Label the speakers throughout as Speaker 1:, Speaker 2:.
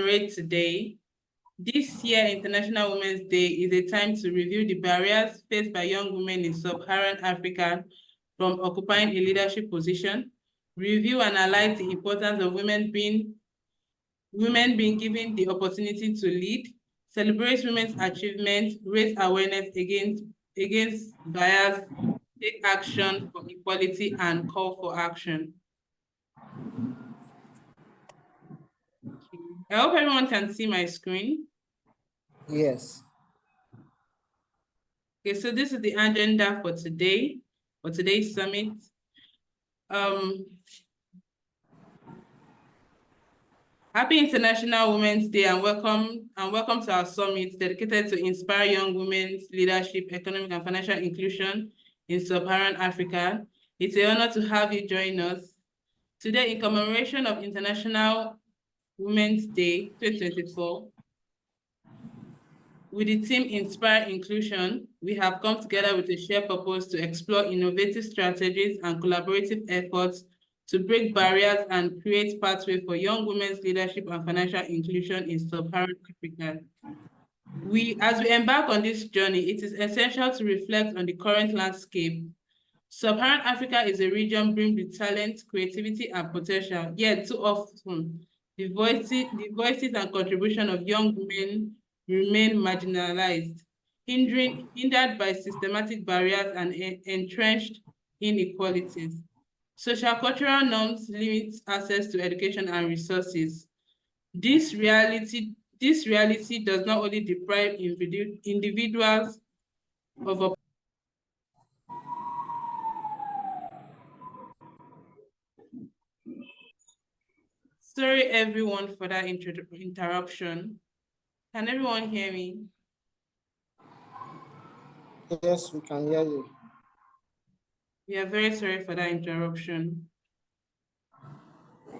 Speaker 1: commemorate today, this year, International Women's Day, is a time to review the barriers faced by young women in Sub-Saharan Africa from occupying a leadership position, review and highlight the importance of women being given the opportunity to lead, celebrate women's achievements, raise awareness against bias, take action for equality, and call for action. I hope everyone can see my screen.
Speaker 2: Yes.
Speaker 1: Okay, so this is the agenda for today, for today's summit. Happy International Women's Day and welcome to our summit dedicated to inspire young women's leadership, economic and financial inclusion in Sub-Saharan Africa. It's an honor to have you join us. Today, in commemoration of International Women's Day 2024, with the theme Inspire Inclusion, we have come together with a shared purpose to explore innovative strategies and collaborative efforts to break barriers and create pathways for young women's leadership and financial inclusion in Sub-Saharan Africa. As we embark on this journey, it is essential to reflect on the current landscape. Sub-Saharan Africa is a region brimming with talent, creativity, and potential, yet too often, the voices and contribution of young women remain marginalized, hindered by systematic barriers and entrenched inequalities. Social cultural norms limit access to education and resources. This reality does not only deprive individuals of Sorry everyone for that interruption. Can everyone hear me?
Speaker 2: Yes, we can hear you.
Speaker 1: We are very sorry for that interruption.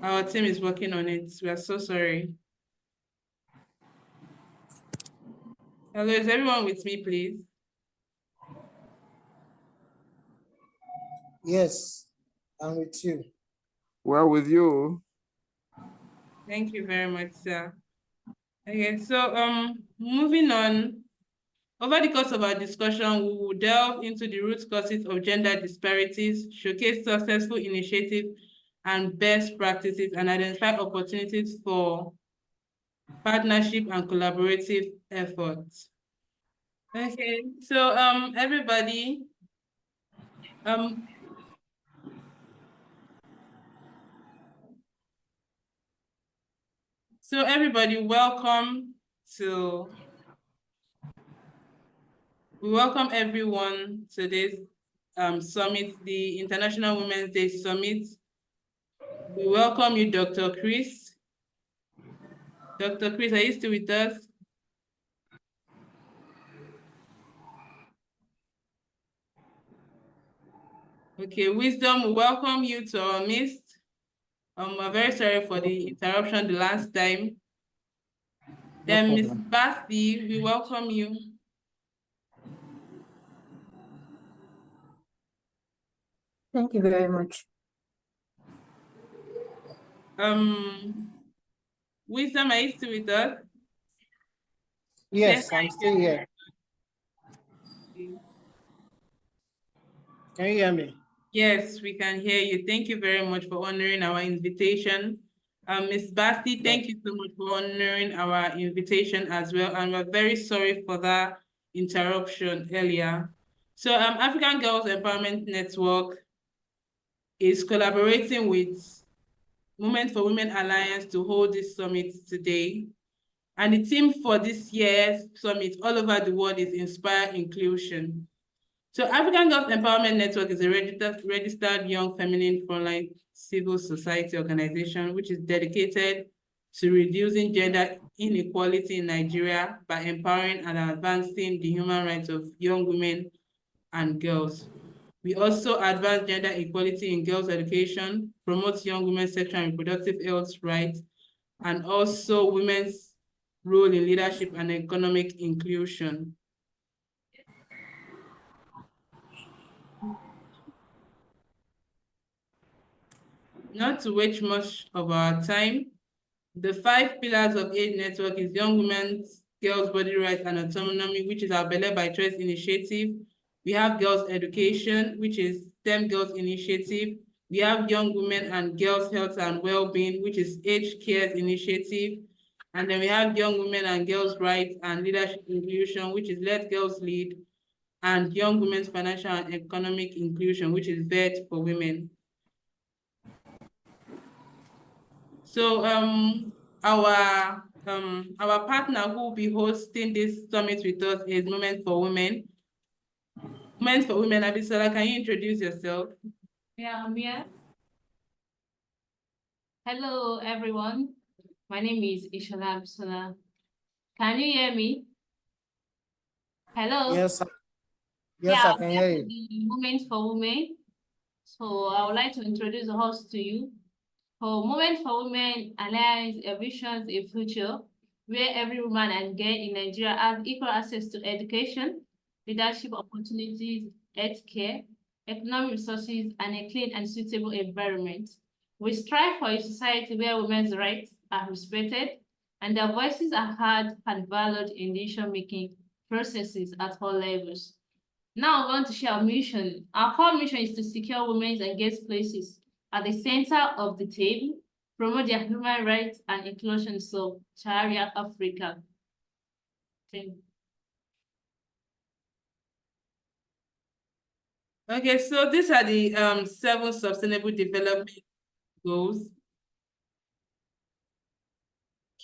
Speaker 1: Our team is working on it. We are so sorry. Hello, is everyone with me, please?
Speaker 2: Yes, I'm with you.
Speaker 3: We're with you.
Speaker 1: Thank you very much, sir. Okay, so moving on. Over the course of our discussion, we will delve into the root causes of gender disparities, showcase successful initiatives and best practices, and identify opportunities for partnership and collaborative efforts. Okay, so everybody, we welcome everyone to this summit, the International Women's Day Summit. We welcome you, Dr. Chris. Dr. Chris, are you still with us? Okay, Wisdom, we welcome you to our midst. We're very sorry for the interruption the last time. Then Ms. Basti, we welcome you.
Speaker 4: Thank you very much.
Speaker 1: Wisdom, are you still with us?
Speaker 2: Yes, I'm still here. Can you hear me?
Speaker 1: Yes, we can hear you. Thank you very much for honoring our invitation. Ms. Basti, thank you so much for honoring our invitation as well. And we're very sorry for that interruption earlier. So African Girls Empowerment Network is collaborating with Movement for Women Alliance to hold this summit today. And the theme for this year's summit all over the world is Inspire Inclusion. So African Girls Empowerment Network is a registered young feminine frontline civil society organization which is dedicated to reducing gender inequality in Nigeria by empowering and advancing the human rights of young women and girls. We also advance gender equality in girls' education, promote young women's sexual and reproductive health rights, and also women's role in leadership and economic inclusion. Not to waste much of our time, The 5 pillars of Age Network is Young Women's Girls' Body Rights and Autonomy, which is our Belle by Choice initiative. We have Girls' Education, which is STEM Girls Initiative. We have Young Women and Girls' Health and Wellbeing, which is Age Cares Initiative. And then we have Young Women and Girls' Rights and Leadership Inclusion, which is Let Girls Lead, and Young Women's Financial and Economic Inclusion, which is VET for Women. So our partner who will be hosting this summit with us is Moment for Women. Moment for Women, Abisola, can you introduce yourself?
Speaker 5: Yeah, I'm here. Hello, everyone. My name is Ishola Abisola. Can you hear me? Hello?
Speaker 2: Yes,
Speaker 5: Yeah,
Speaker 2: I
Speaker 5: I'm
Speaker 2: can
Speaker 5: here
Speaker 2: hear
Speaker 5: for
Speaker 2: you.
Speaker 5: the Moment for Women. So I would like to introduce the host to you. For Moment for Women Alliance envisions a future where every woman and girl in Nigeria has equal access to education, leadership opportunities, healthcare, economic resources, and a clean and suitable environment. We strive for a society where women's rights are respected and their voices are heard and valued in decision-making processes at all levels. Now I want to share our mission. Our core mission is to secure women's and girls' places at the center of the table, promote their human rights and inclusion of Sub-Sahara Africa. Thank you.
Speaker 1: Okay, so these are the 7 Sustainable Development Goals.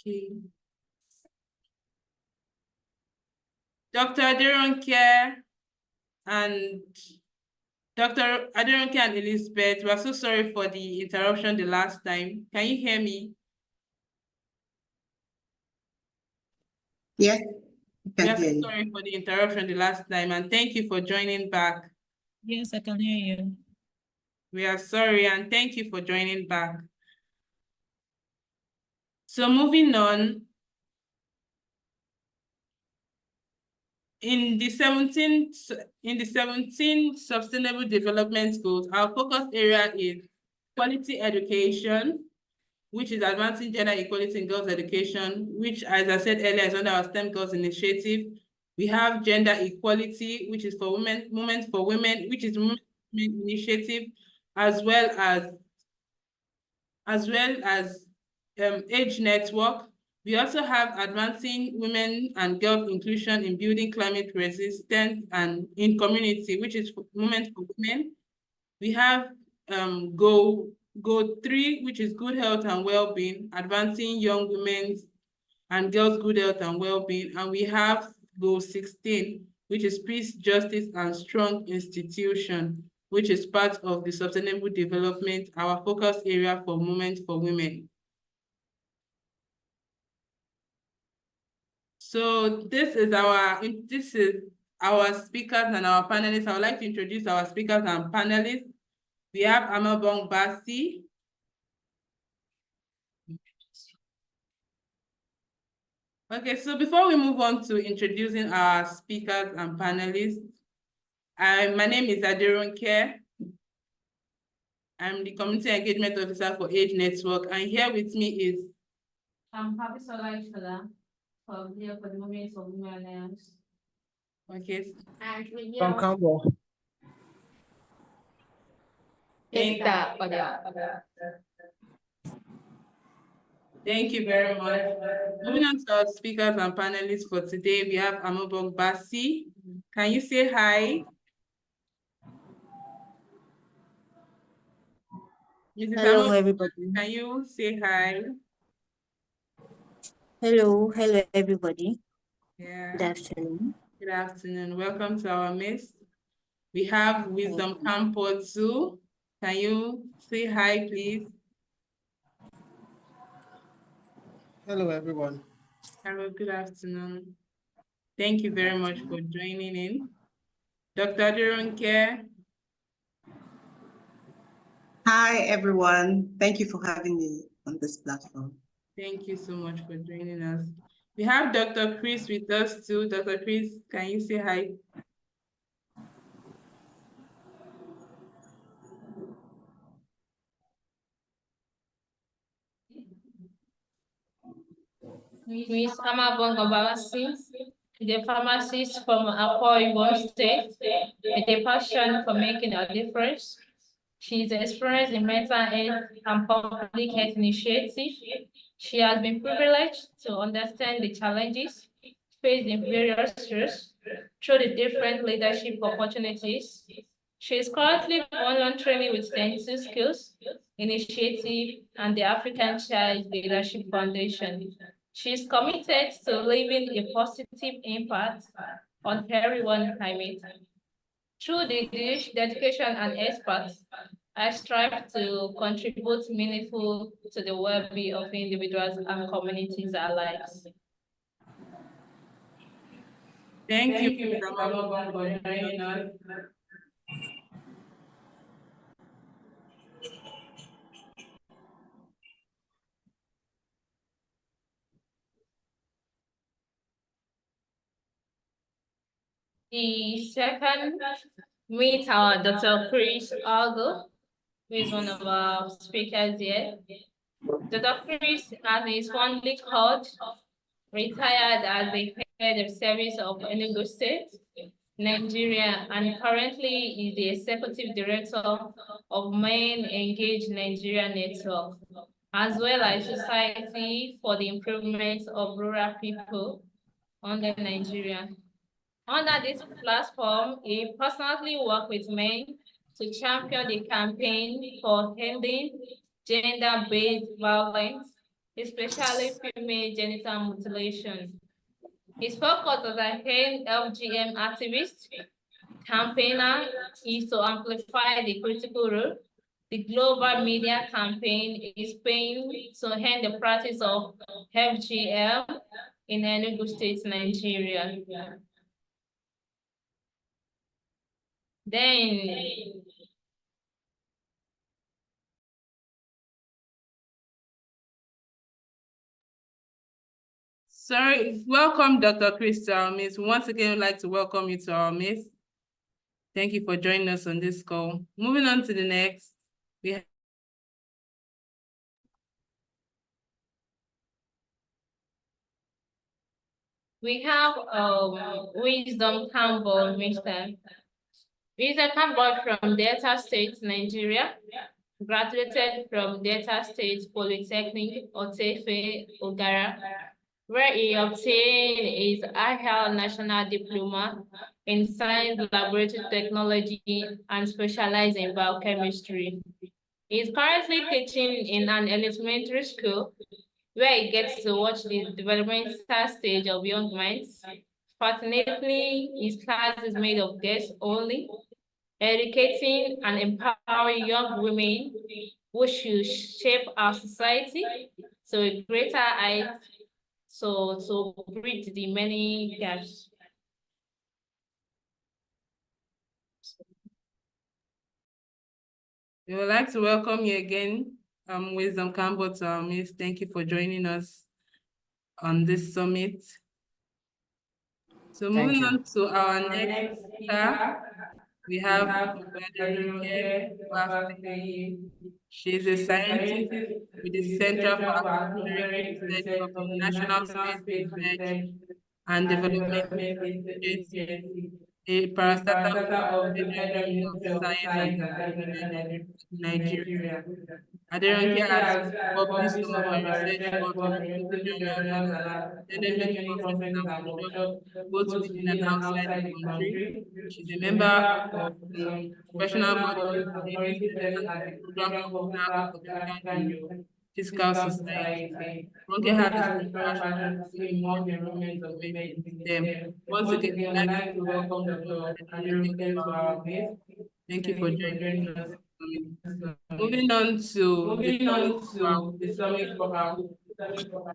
Speaker 1: Okay. Dr. Aderonke and Dr. Aderonke and Elizabeth, we're so sorry for the interruption the last time. Can you hear me?
Speaker 6: Yes,
Speaker 1: We
Speaker 6: I
Speaker 1: are
Speaker 6: can
Speaker 1: so
Speaker 6: hear you.
Speaker 1: sorry for the interruption the last time, and thank you for joining back.
Speaker 7: Yes, I can hear you.
Speaker 1: We are sorry, and thank you for joining back. So moving on, in the 17 Sustainable Development Goals, our focus area is quality education, which is advancing gender equality in girls' education, which, as I said earlier, is under our STEM Girls Initiative. We have gender equality, which is for women, Movement for Women, which is Women Initiative, as well as Age Network. We also have advancing women and girls inclusion in building climate resistance and in community, which is Movement for Women. We have goal 3, which is good health and well-being, advancing young women's and girls' good health and well-being. And we have goal 16, which is peace, justice, and strong institution, which is part of the sustainable development, our focus area for Movement for Women. So this is our speakers and our panelists. I would like to introduce our speakers and panelists. We have Amabong Basi. Okay, so before we move on to introducing our speakers and panelists, my name is Aderonke. I'm the Community Engagement Officer for Age Network, and here with me is...
Speaker 5: I'm Abisola Ishola from here for the Moment for Women Alliance.
Speaker 1: Okay.
Speaker 5: And
Speaker 2: From Campbell.
Speaker 1: Thank you very much. Moving on to our speakers and panelists for today, we have Amabong Basi. Can you say hi? Mrs.
Speaker 4: Hello,
Speaker 1: Amabong,
Speaker 4: everybody.
Speaker 1: can you say hi?
Speaker 4: Hello, everybody.
Speaker 1: Yeah.
Speaker 4: Good afternoon.
Speaker 1: Good afternoon. Welcome to our midst. We have Wisdom Campo too. Can you say hi, please?
Speaker 2: Hello, everyone.
Speaker 1: Hello, good afternoon. Thank you very much for joining in. Dr. Aderonke.
Speaker 6: Hi, everyone. Thank you for having me on this platform.
Speaker 1: Thank you so much for joining us. We have Dr. Chris with us too. Dr. Chris, can you say hi?
Speaker 5: Ms. Amabong Obawasi, the pharmacist from Akwa Ibom State, with a passion for making a difference. She is experienced in mental health and public health initiatives. She has been privileged to understand the challenges faced in various fields through the different leadership opportunities. She is currently online training with 22 Skills Initiative and the African Child Leadership Foundation. She is committed to leaving a positive impact on everyone climate. Through the dedication and experts, I strive to contribute meaningful to the well-being of individuals and communities alike.
Speaker 1: Thank you, Ms. Amabong, for joining us.
Speaker 5: The second, meet our Dr. Chris Algo, who is one of our speakers here. Dr. Chris, as is fondly called, retired as the head of service of Enugu State, Nigeria, and currently is the executive director of Main Engage Nigeria Network, as well as Society for the Improvement of Rural People under Nigeria. Under this platform, he personally worked with men to champion the campaign for ending gender-based violence, especially female genital mutilation. His focus as an LGM activist campaigner is to amplify the critical role the global media campaign is playing to end the practice of FGM in Enugu State, Nigeria. Then
Speaker 1: Sorry, welcome, Dr. Chris, to our midst. Once again, we'd like to welcome you to our midst. Thank you for joining us on this call. Moving on to the next,
Speaker 5: we have Wisdom Campbell, Mr. Wisdom Campbell from Delta State, Nigeria. Graduated from Delta State Polytechnic, Otefe, Ogara, where he obtained his IHL National Diploma in Science Laboratory Technology and specialized in biochemistry. He is currently teaching in an elementary school where he gets to watch the developmental stage of young minds. Fortunately, his class is made of guests only, educating and empowering young women who should shape our society to a greater height, so to bridge the many gaps.
Speaker 1: we would like to welcome you again, Wisdom Campbell, to our midst. Thank you for joining us on this summit. So moving on to our next speaker, we have she's a scientist with the Center for Atmospheric Research of the National Space Research and Development Agency, a parastatal of the Federal Bureau of Science and Technology in Nigeria. Aderonke has published some of her research work in acquisition journals and attended many conferences and workshops, both within and outside the country. She's a member of the professional body Navy and program coordinator of the Fiscal Society. Ronke has a strong passion to see more enrollment of women in STEM. Once again, we'd like to welcome Dr. Aderonke to our midst. Thank you for joining us. Moving on to the summit program.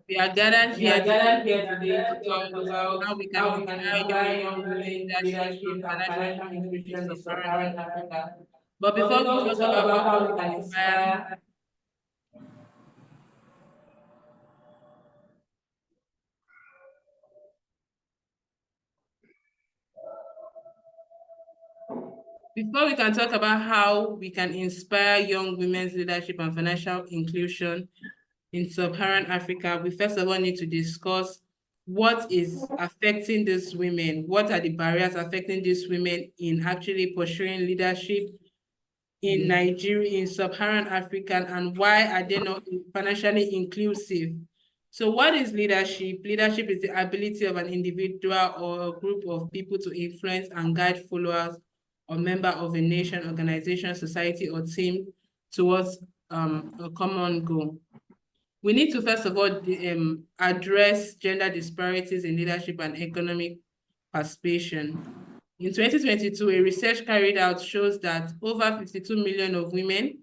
Speaker 1: We are gathered here today to talk about how we can inspire young women leadership and financial inclusion in Sub-Saharan Africa. But before we talk about how we can inspire, before we can talk about how we can inspire young women's leadership and financial inclusion, in Sub-Saharan Africa, we first of all need to discuss what is affecting these women, what are the barriers affecting these women in actually pursuing leadership in Nigeria, in Sub-Saharan Africa, and why are they not financially inclusive? So what is leadership? Leadership is the ability of an individual or a group of people to influence and guide followers or member of a nation, organization, society, or team towards a common goal. We need to first of all address gender disparities in leadership and economic participation. In 2022, a research carried out shows that over 52 million of women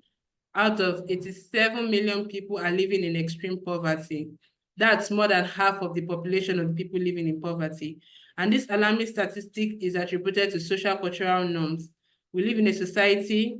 Speaker 1: out of 87 million people are living in extreme poverty. That's more than half of the population of people living in poverty. And this alarming statistic is attributed to social cultural norms. We live in a society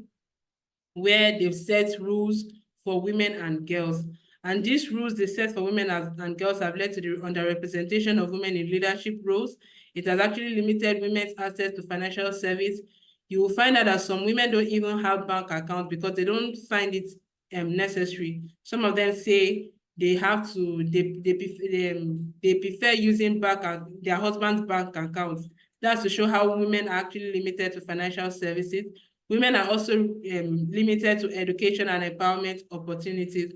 Speaker 1: where they've set rules for women and girls. And these rules they set for women and girls have led to the underrepresentation of women in leadership roles. It has actually limited women's access to financial service. You will find out that some women don't even have bank accounts because they don't find it necessary. Some of them say they have to, they prefer using their husband's bank accounts. That's to show how women are actually limited to financial services. Women are also limited to education and empowerment opportunities.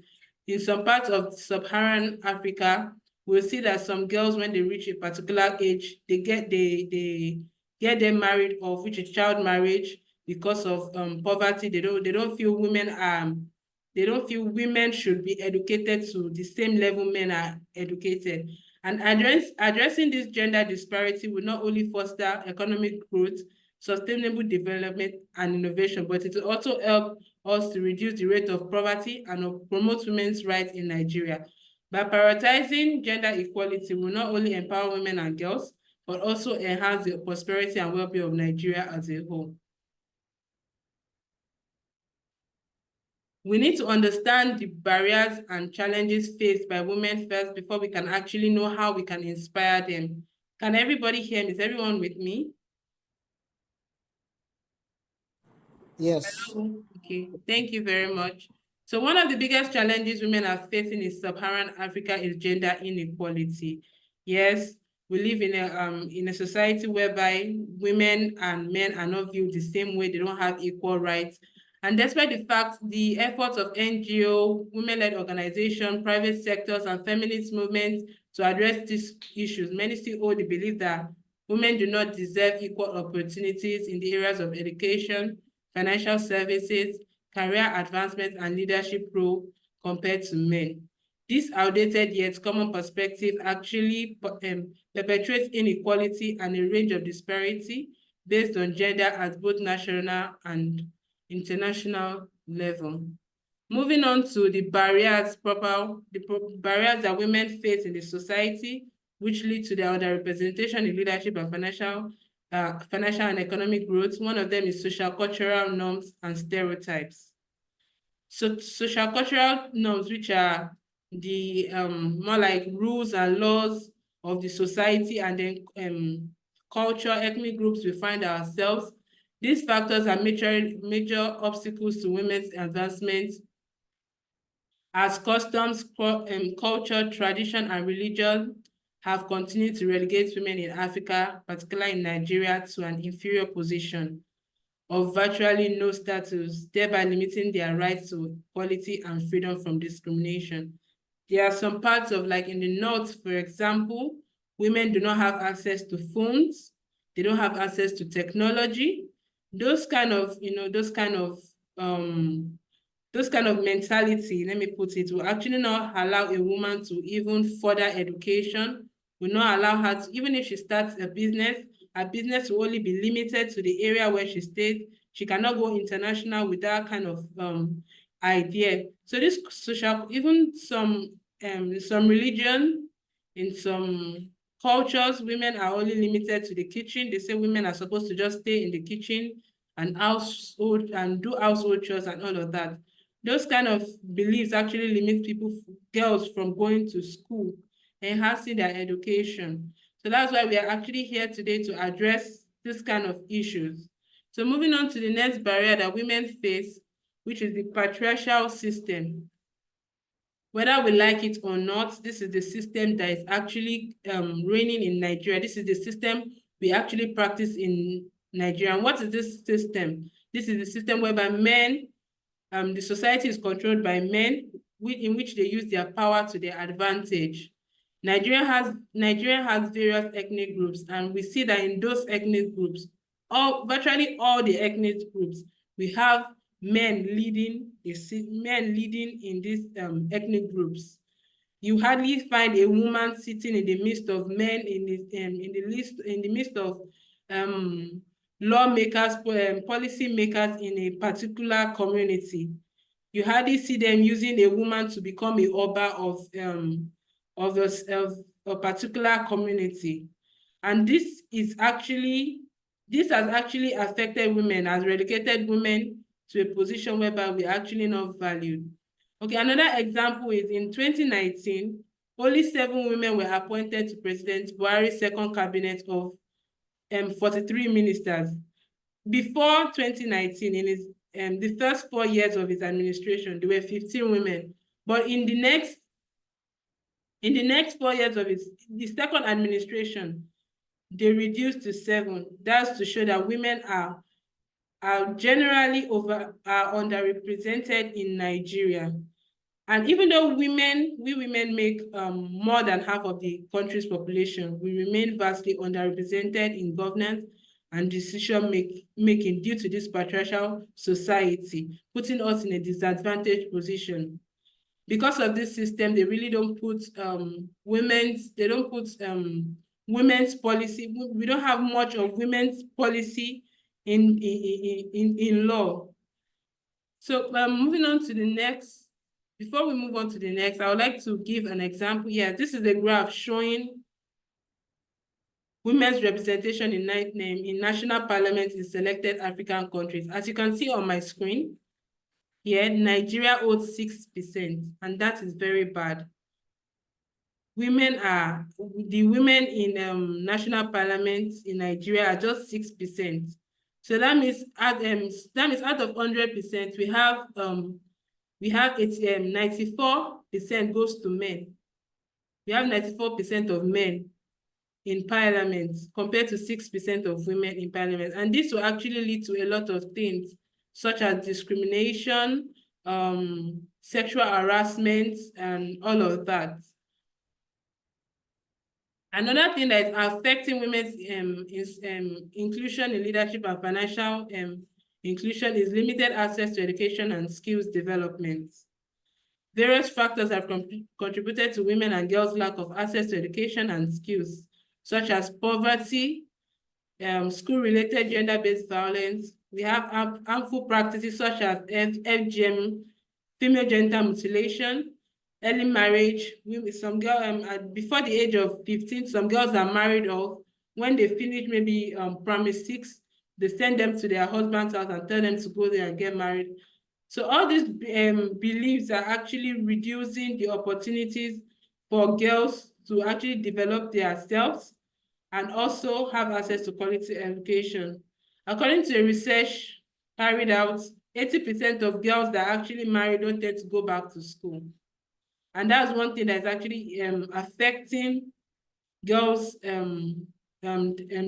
Speaker 1: In some parts of Sub-Saharan Africa, we'll see that some girls, when they reach a particular age, they get them married, of which is child marriage, because of poverty. They don't feel women should be educated to the same level men are educated. And addressing this gender disparity will not only foster economic growth, sustainable development, and innovation, but it will also help us to reduce the rate of poverty and promote women's rights in Nigeria. By prioritizing gender equality, will not only empower women and girls, but also enhance the prosperity and well-being of Nigeria as a whole. We need to understand the barriers and challenges faced by women first before we can actually know how we can inspire them. Can everybody hear me? Is everyone with me?
Speaker 2: Yes.
Speaker 1: Hello? Okay, thank you very much. So one of the biggest challenges women are facing in Sub-Saharan Africa is gender inequality. Yes, we live in a society whereby women and men are not viewed the same way. They don't have equal rights. And despite the fact, the efforts of NGO, women-led organizations, private sectors, and feminist movements to address these issues, many still hold the belief that women do not deserve equal opportunities in the areas of education, financial services, career advancement, and leadership role compared to men. This outdated yet common perspective actually perpetuates inequality and a range of disparity based on gender at both national and international level. Moving on to the barriers barriers that women face in the society, which lead to their underrepresentation in leadership and financial and economic growth. One of them is social cultural norms and stereotypes. So social cultural norms, which are the more like rules and laws of the society, and then culture, ethnic groups we find ourselves. These factors are major obstacles to women's advancement, as customs, culture, tradition, and religion have continued to relegate women in Africa, particularly in Nigeria, to an inferior position of virtually no status, thereby limiting their rights to equality and freedom from discrimination. There are some parts of, like in the North, for example, women do not have access to phones, they don't have access to technology. Those kind of mentality, let me put it, will actually not allow a woman to even further education, will not allow her to, even if she starts a business, her business will only be limited to the area where she stays. She cannot go international with that kind of idea. So this social, even some religion, in some cultures, women are only limited to the kitchen. They say women are supposed to just stay in the kitchen and do household chores and all of that. Those kind of beliefs actually limit girls from going to school, enhancing their education. So that's why we are actually here today to address this kind of issues. So moving on to the next barrier that women face, which is the patriarchal system. Whether we like it or not, this is the system that is actually reigning in Nigeria. This is the system we actually practice in Nigeria. And what is this system? This is the system whereby men, the society is controlled by men, in which they use their power to their advantage. Nigeria has various ethnic groups, and we see that in those ethnic groups, virtually all the ethnic groups, we have men leading in these ethnic groups. You hardly find a woman sitting in the midst of men in the midst of lawmakers, policy makers in a particular community. You hardly see them using a woman to become a oba of a particular community. And this has actually affected women, has relegated women to a position whereby we're actually not valued. Okay, another example is in 2019, only 7 women were appointed to President Buhari's second cabinet of 43 ministers. Before 2019, in his the first 4 years of his administration, there were 15 women. But in the next 4 years of the second administration, they reduced to 7. That's to show that women are generally underrepresented in Nigeria. And even though we women make more than half of the country's population, we remain vastly underrepresented in governance and decision making due to this patriarchal society, putting us in a disadvantaged position. Because of this system, they really don't put women's policy. We don't have much of women's policy in law. So moving on to the next. Before we move on to the next, I would like to give an example. Yeah, this is a graph showing women's representation in national parliament in selected African countries. As you can see on my screen, here, Nigeria holds 6%, and that is very bad. The women in national parliament in Nigeria are just 6%. So that means out of 100%, we have 94% goes to men. We have 94% of men in parliament compared to 6% of women in parliament. And this will actually lead to a lot of things, such as discrimination, sexual harassment, and all of that. Another thing that is affecting women's inclusion in leadership and financial inclusion is limited access to education and skills development. Various factors have contributed to women and girls' lack of access to education and skills, such as poverty, school-related gender-based violence. We have harmful practices such as FGM, female genital mutilation, early marriage. Some girls, before the age of 15, some girls are married off. When they finish maybe primary 6, they send them to their husband's house and tell them to go there and get married. So all these beliefs are actually reducing the opportunities for girls to actually develop themselves and also have access to quality education. According to a research carried out, 80% of girls that are actually married don't tend to go back to school. And that's one thing that's actually affecting girls'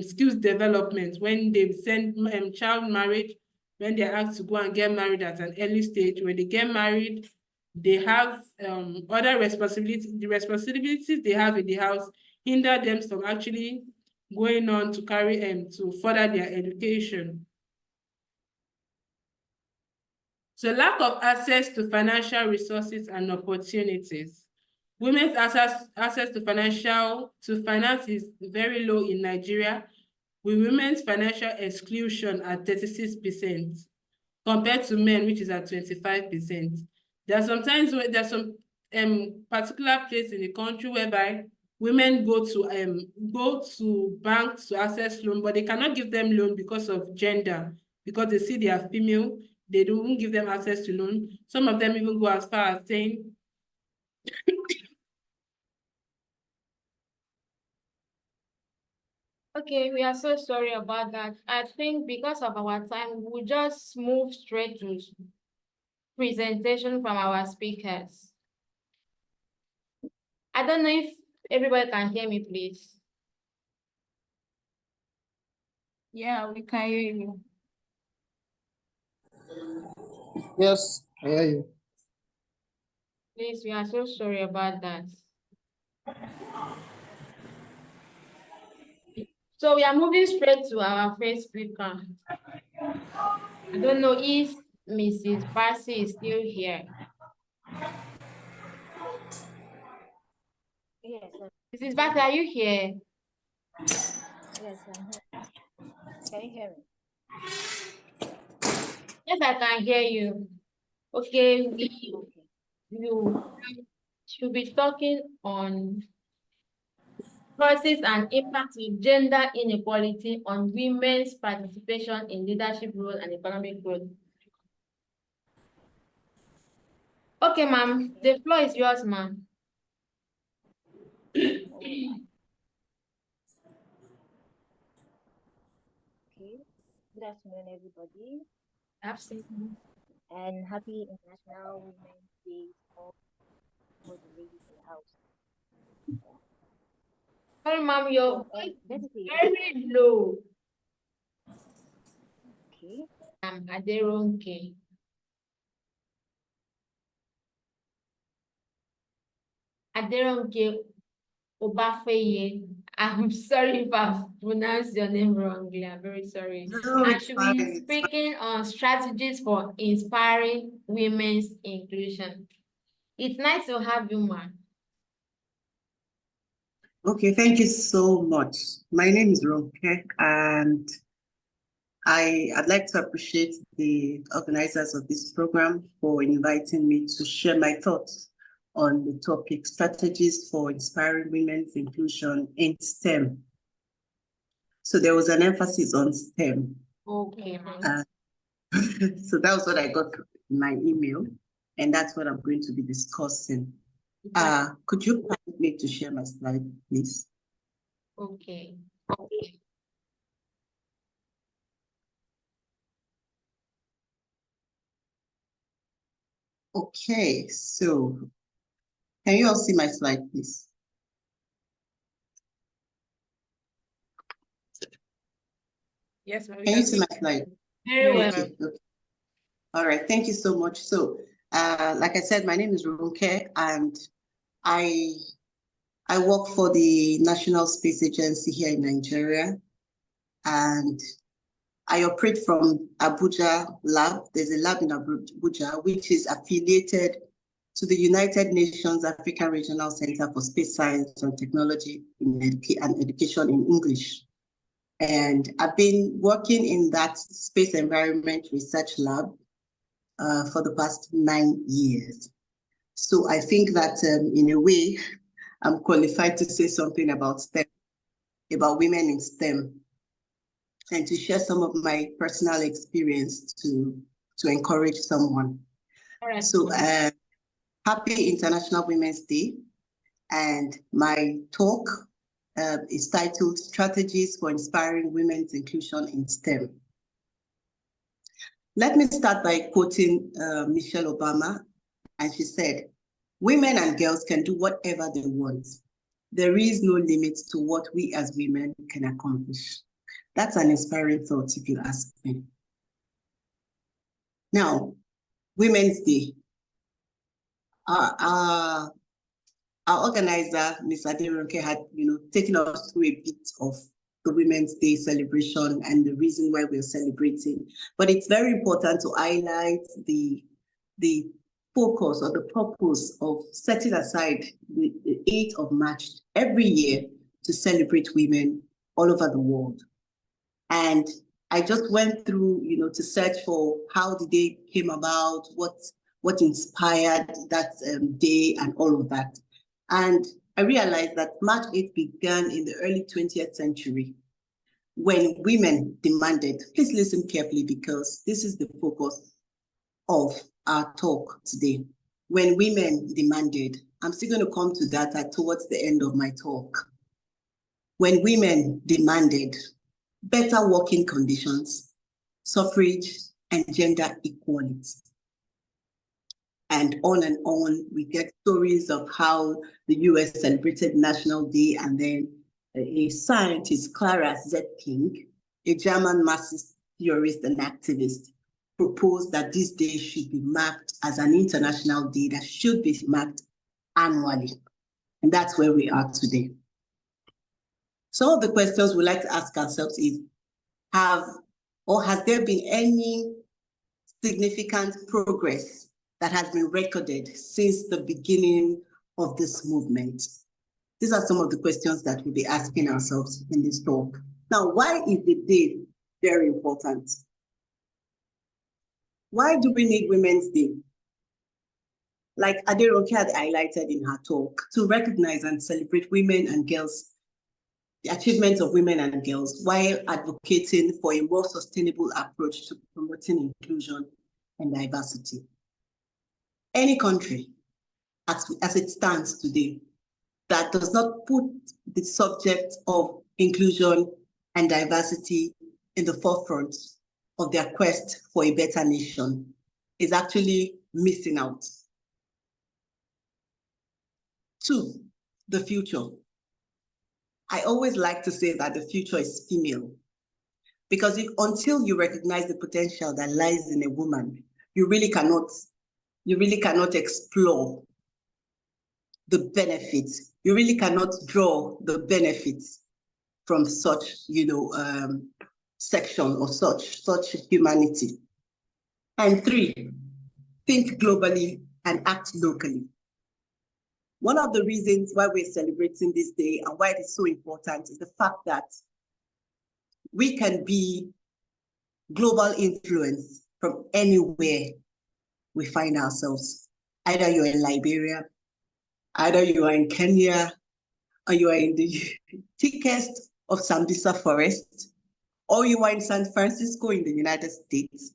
Speaker 1: skills development when they send child marriage, when they're asked to go and get married at an early stage. When they get married, they have other responsibilities. The responsibilities they have in the house hinder them from actually going on to carry to further their education. So lack of access to financial resources and opportunities. Women's access to finance is very low in Nigeria, with women's financial exclusion at 36% compared to men, which is at 25%. There are sometimes where there's some particular place in the country whereby women go to banks to access loan, but they cannot give them loan because of gender, because they see they are female. They don't give them access to loan. Some of them even go as far as saying,
Speaker 8: Okay, we are so sorry about that. I think because of our time, we'll just move straight to presentation from our speakers. I don't know if everybody can hear me, please.
Speaker 7: Yeah, we can hear you.
Speaker 2: Yes, I hear you.
Speaker 8: Please, we are so sorry about that. So we are moving straight to our first speaker. I don't know if Mrs. Bassey is still here.
Speaker 4: Yes,
Speaker 8: Mrs. Bassey, are you here?
Speaker 4: yes, I'm here. Can you hear me?
Speaker 8: Yes, I can hear you. Okay, you should be talking on causes and impact of gender inequality on women's participation in leadership role and economic growth. Okay, ma'am, the floor is yours, ma'am.
Speaker 4: Alright. Okay. Good afternoon, everybody,
Speaker 8: Absolutely.
Speaker 4: and happy International Women's Day to all the ladies in the house.
Speaker 8: Sorry, ma'am, your
Speaker 4: So,
Speaker 8: voice is
Speaker 4: basically,
Speaker 8: very low.
Speaker 4: okay.
Speaker 8: Aderonke. Aderonke Obafeye. I'm sorry if I've pronounced your name wrongly. I'm very sorry.
Speaker 6: No,
Speaker 8: And
Speaker 6: it's
Speaker 8: she'll
Speaker 6: fine.
Speaker 8: be
Speaker 6: It's fine.
Speaker 8: speaking on strategies for inspiring women's inclusion. It's nice to have you, ma'am.
Speaker 6: Okay, thank you so much. My name is Ronke, and I'd like to appreciate the organizers of this program for inviting me to share my thoughts on the topic strategies for inspiring women's inclusion in STEM. So there was an emphasis on STEM.
Speaker 8: Okay, ma'am.
Speaker 6: So that was what I got in my email, and that's what I'm going to be discussing. Could you permit me to share my slide, please?
Speaker 8: Okay.
Speaker 6: Okay, so can you all see my slide, please?
Speaker 1: Yes, ma'am.
Speaker 6: Can you see my slide?
Speaker 8: Very well.
Speaker 6: Okay, okay. All right, thank you so much. So, like I said, my name is Ronke, and I work for the National Space Agency here in Nigeria, and I operate from Abuja lab. There's a lab in Abuja, which is affiliated to the United Nations African Regional Center for Space Science and Technology and Education in English. And I've been working in that space environment research lab for the past 9 years. So I think that in a way, I'm qualified to say something about STEM, about women in STEM, and to share some of my personal experience to encourage someone.
Speaker 8: All right.
Speaker 6: So happy International Women's Day. And my talk is titled Strategies for Inspiring Women's Inclusion in STEM. Let me start by quoting Michelle Obama, and she said, "Women and girls can do whatever they want. There is no limit to what we as women can accomplish." That's an inspiring thought, if you ask me. Now, Women's Day. Our organizer, Ms. Aderonke, had taken us through a bit of the Women's Day celebration and the reason why we're celebrating. But it's very important to highlight the focus or the purpose of setting aside the 8th of March every year to celebrate women all over the world. And I just went through, to search for how the day came about, what inspired that day and all of that. And I realized that March 8th began in the early 20th century when women demanded, please listen carefully because this is the focus of our talk today. When women demanded, I'm still going to come to that towards the end of my talk. When women demanded better working conditions, suffrage, and gender equality. and on. We get stories of how the US celebrated National Day, and then a scientist, Clara Zetkin, a German Marxist theorist and activist, proposed that this day should be marked as an international day that should be marked annually. And that's where we are today. Some of the questions we like to ask ourselves is, has there been any significant progress that has been recorded since the beginning of this movement? These are some of the questions that we'll be asking ourselves in this talk. Now, why is the day very important? Why do we need Women's Day? Like Aderonke had highlighted in her talk, to recognize and celebrate women and girls, the achievements of women and girls, while advocating for a more sustainable approach to promoting inclusion and diversity. Any country, as it stands today, that does not put the subject of inclusion and diversity in the forefront of their quest for a better nation is actually missing out. 2, the future. I always like to say that the future is female, because until you recognize the potential that lies in a woman, you really cannot explore the benefits. You really cannot draw the benefits from such, section or such humanity. And 3, think globally and act locally. One of the reasons why we're celebrating this day and why it is so important is the fact that we can be global influence from anywhere we find ourselves. Either you're in Liberia, either you are in Kenya, or you are in the thickest of Sambisa forest, or you are in San Francisco in the United States.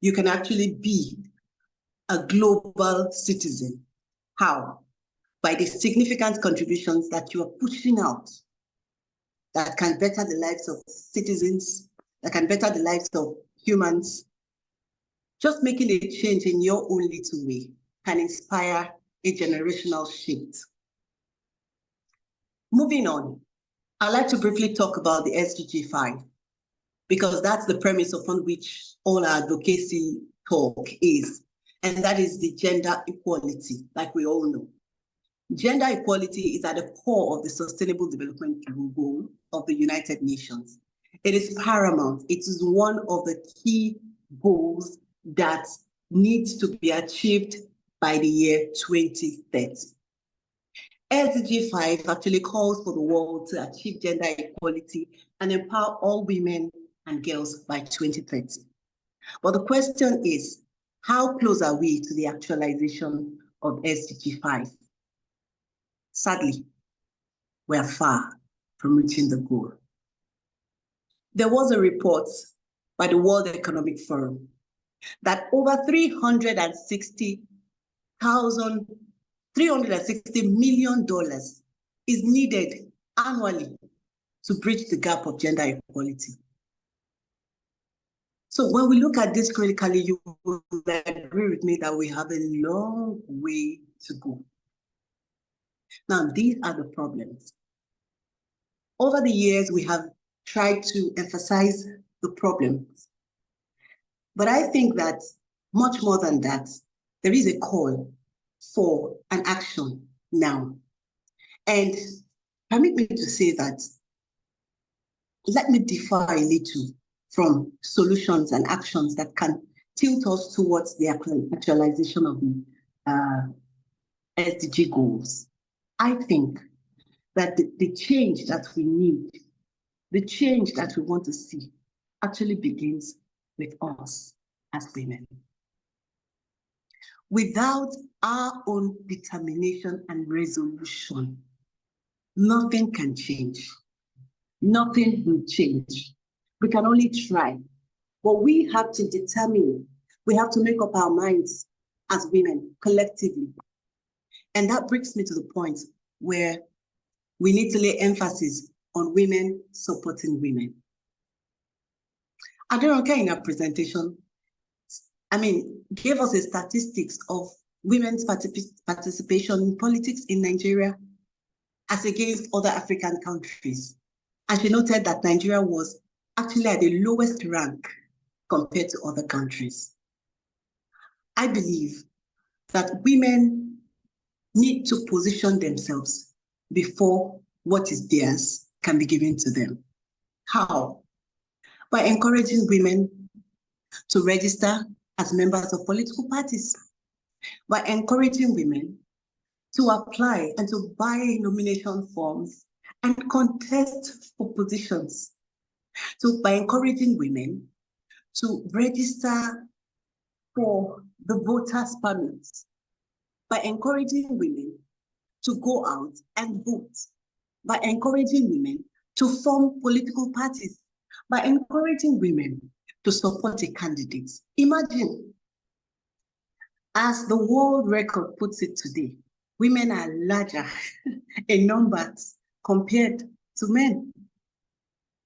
Speaker 6: You can actually be a global citizen. How? By the significant contributions that you are pushing out that can better the lives of citizens, that can better the lives of humans. Just making a change in your own little way can inspire a generational shift. Moving on, I'd like to briefly talk about the SDG 5, because that's the premise upon which all our advocacy talk is, and that is the gender equality, like we all know. Gender equality is at the core of the Sustainable Development Goal of the United Nations. It is paramount. It is one of the key goals that needs to be achieved by the year 2030. SDG 5 actually calls for the world to achieve gender equality and empower all women and girls by 2030. But the question is, how close are we to the actualization of SDG 5? Sadly, we are far from reaching the goal. There was a report by the World Economic Forum that over $360 million is needed annually to bridge the gap of gender equality. So when we look at this critically, you will agree with me that we have a long way to go. Now, these are the problems. Over the years, we have tried to emphasize the problems. But I think that much more than that, there is a call for an action now. And permit me to say that, let me differ a little from solutions and actions that can tilt us towards the actualization of the SDG goals. I think that the change that we need, the change that we want to see, actually begins with us as women. Without our own determination and resolution, nothing can change. Nothing will change. We can only try. But we have to determine, we have to make up our minds as women collectively. And that brings me to the point where we need to lay emphasis on women supporting women. Aderonke in her presentation, gave us a statistics of women's participation in politics in Nigeria as against other African countries. And she noted that Nigeria was actually at the lowest rank compared to other countries. I believe that women need to position themselves before what is theirs can be given to them. How? By encouraging women to register as members of political parties, by encouraging women to apply and to buy nomination forms and contest for positions. So by encouraging women to register for the voters' permits, by encouraging women to go out and vote, by encouraging women to form political parties, by encouraging women to support a candidate. Imagine, as the world record puts it today, women are larger in numbers compared to men.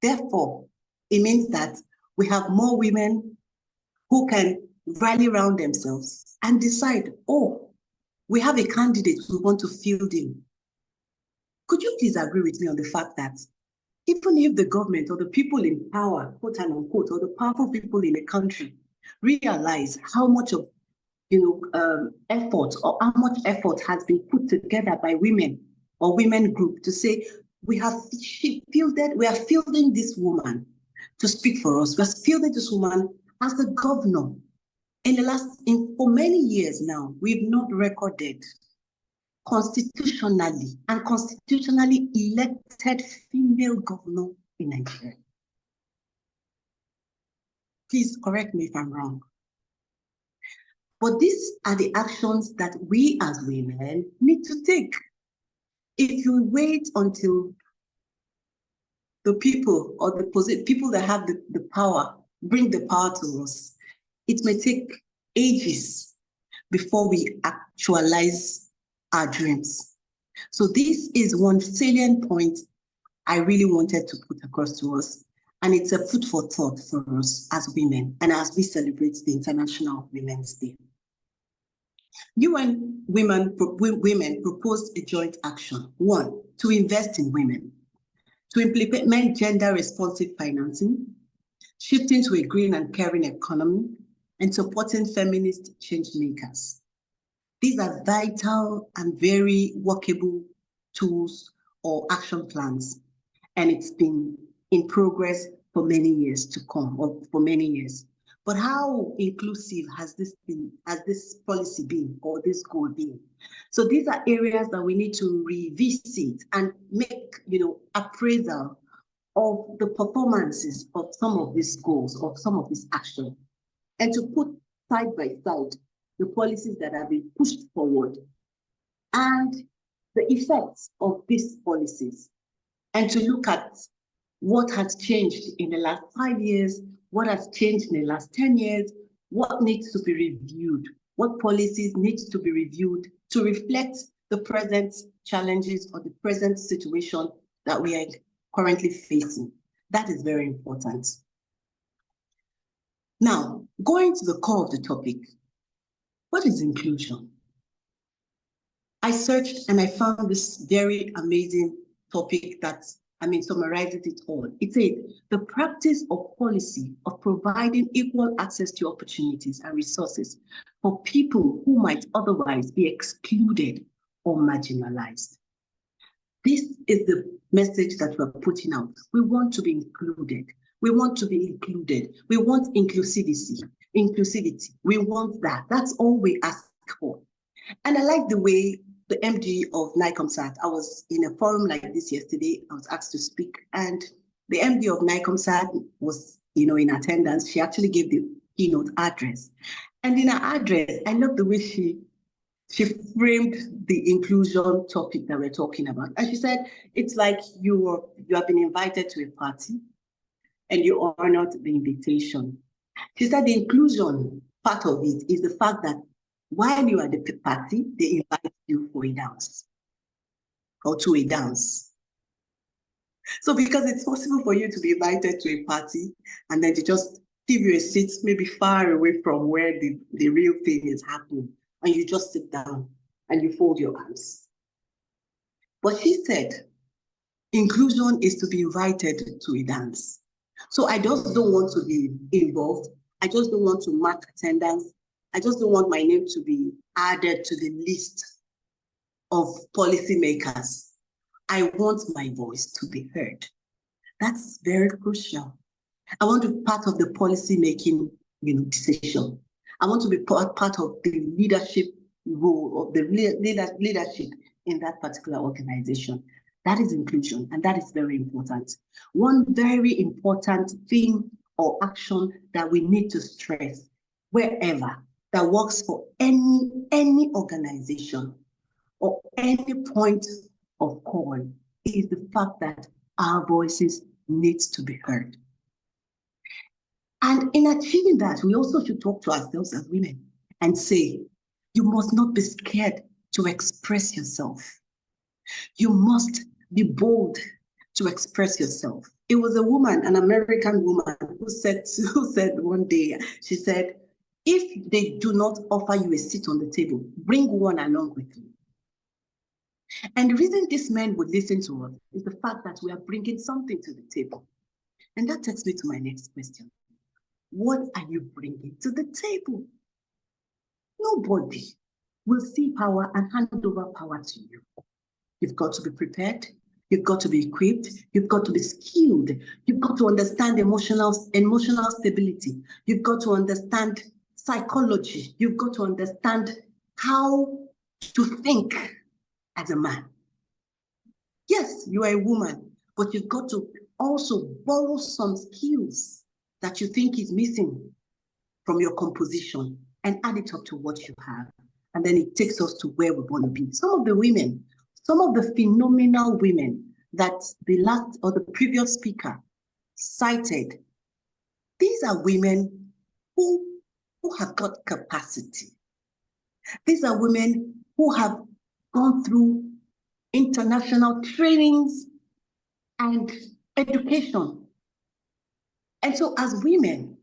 Speaker 6: Therefore, it means that we have more women who can rally around themselves and decide, oh, we have a candidate we want to field in. Could you please agree with me on the fact that even if the government or the people in power, quote and unquote, or the powerful people in a country realize how much of effort or how much effort has been put together by women or women group to say, we are fielding this woman to speak for us. We are fielding this woman as the governor. For many years now, we've not recorded constitutionally elected female governor in Nigeria. Please correct me if I'm wrong. But these are the actions that we as women need to take. If you wait until the people or the people that have the power bring the power to us, it may take ages before we actualize our dreams. So this is one salient point I really wanted to put across to us. And it's a food for thought for us as women and as we celebrate the International Women's Day. UN women proposed a joint action. 1, to invest in women, to implement gender-responsive financing, shifting to a green and caring economy, and supporting feminist change makers. These are vital and very workable tools or action plans, and it's been in progress for many years to come, or for many years. But how inclusive has this policy been, or this goal been? So these are areas that we need to revisit and make, appraisal of the performances of some of these goals, of some of this action, and to put side by side the policies that have been pushed forward and the effects of these policies, and to look at what has changed in the last 5 years, what has changed in the last 10 years, what needs to be reviewed, what policies need to be reviewed to reflect the present challenges or the present situation that we are currently facing. That is very important. Now, going to the core of the topic, what is inclusion? I searched and I found this very amazing topic that summarizes it all. It said, the practice of policy of providing equal access to opportunities and resources for people who might otherwise be excluded or marginalized. This is the message that we're putting out. We want to be included. We want to be included. We want inclusivity. We want that. That's all we ask for. And I like the way the MD of NICOMSAT, I was in a forum like this yesterday, I was asked to speak, and the MD of NICOMSAT was, in attendance. She actually gave the keynote address. And in her address, I love the way she framed the inclusion topic that we're talking about. And she said, it's like you have been invited to a party and you honored the invitation. She said the inclusion part of it is the fact that while you are at the party, they invite you for a dance or to a dance. So because it's possible for you to be invited to a party and then to just give you a seat maybe far away from where the real thing is happening. and you just sit down and you fold your arms. But she said, inclusion is to be invited to a dance. So I just don't want to be involved. I just don't want to mark attendance. I just don't want my name to be added to the list of policymakers. I want my voice to be heard. That's very crucial. I want to be part of the policy-making, decision. I want to be part of the leadership role of the leadership in that particular organization. That is inclusion, and that is very important. One very important thing or action that we need to stress wherever that works for any organization or any point of call is the fact that our voices need to be heard. And in achieving that, we also should talk to ourselves as women and say, you must not be scared to express yourself. You must be bold to express yourself. It was a woman, an American woman, who said one day, she said, if they do not offer you a seat on the table, bring one along with you. And the reason these men would listen to us is the fact that we are bringing something to the table. And that takes me to my next question. What are you bringing to the table? Nobody will see power and hand over power to you. You've got to be prepared. You've got to be equipped. You've got to be skilled. You've got to understand emotional stability. You've got to understand psychology. You've got to understand how to think as a man. Yes, you are a woman, but you've got to also borrow some skills that you think is missing from your composition and add it up to what you have. And then it takes us to where we want to be. Some of the phenomenal women that the last or the previous speaker cited, these are women who have got capacity. These are women who have gone through international trainings and education. And so as women,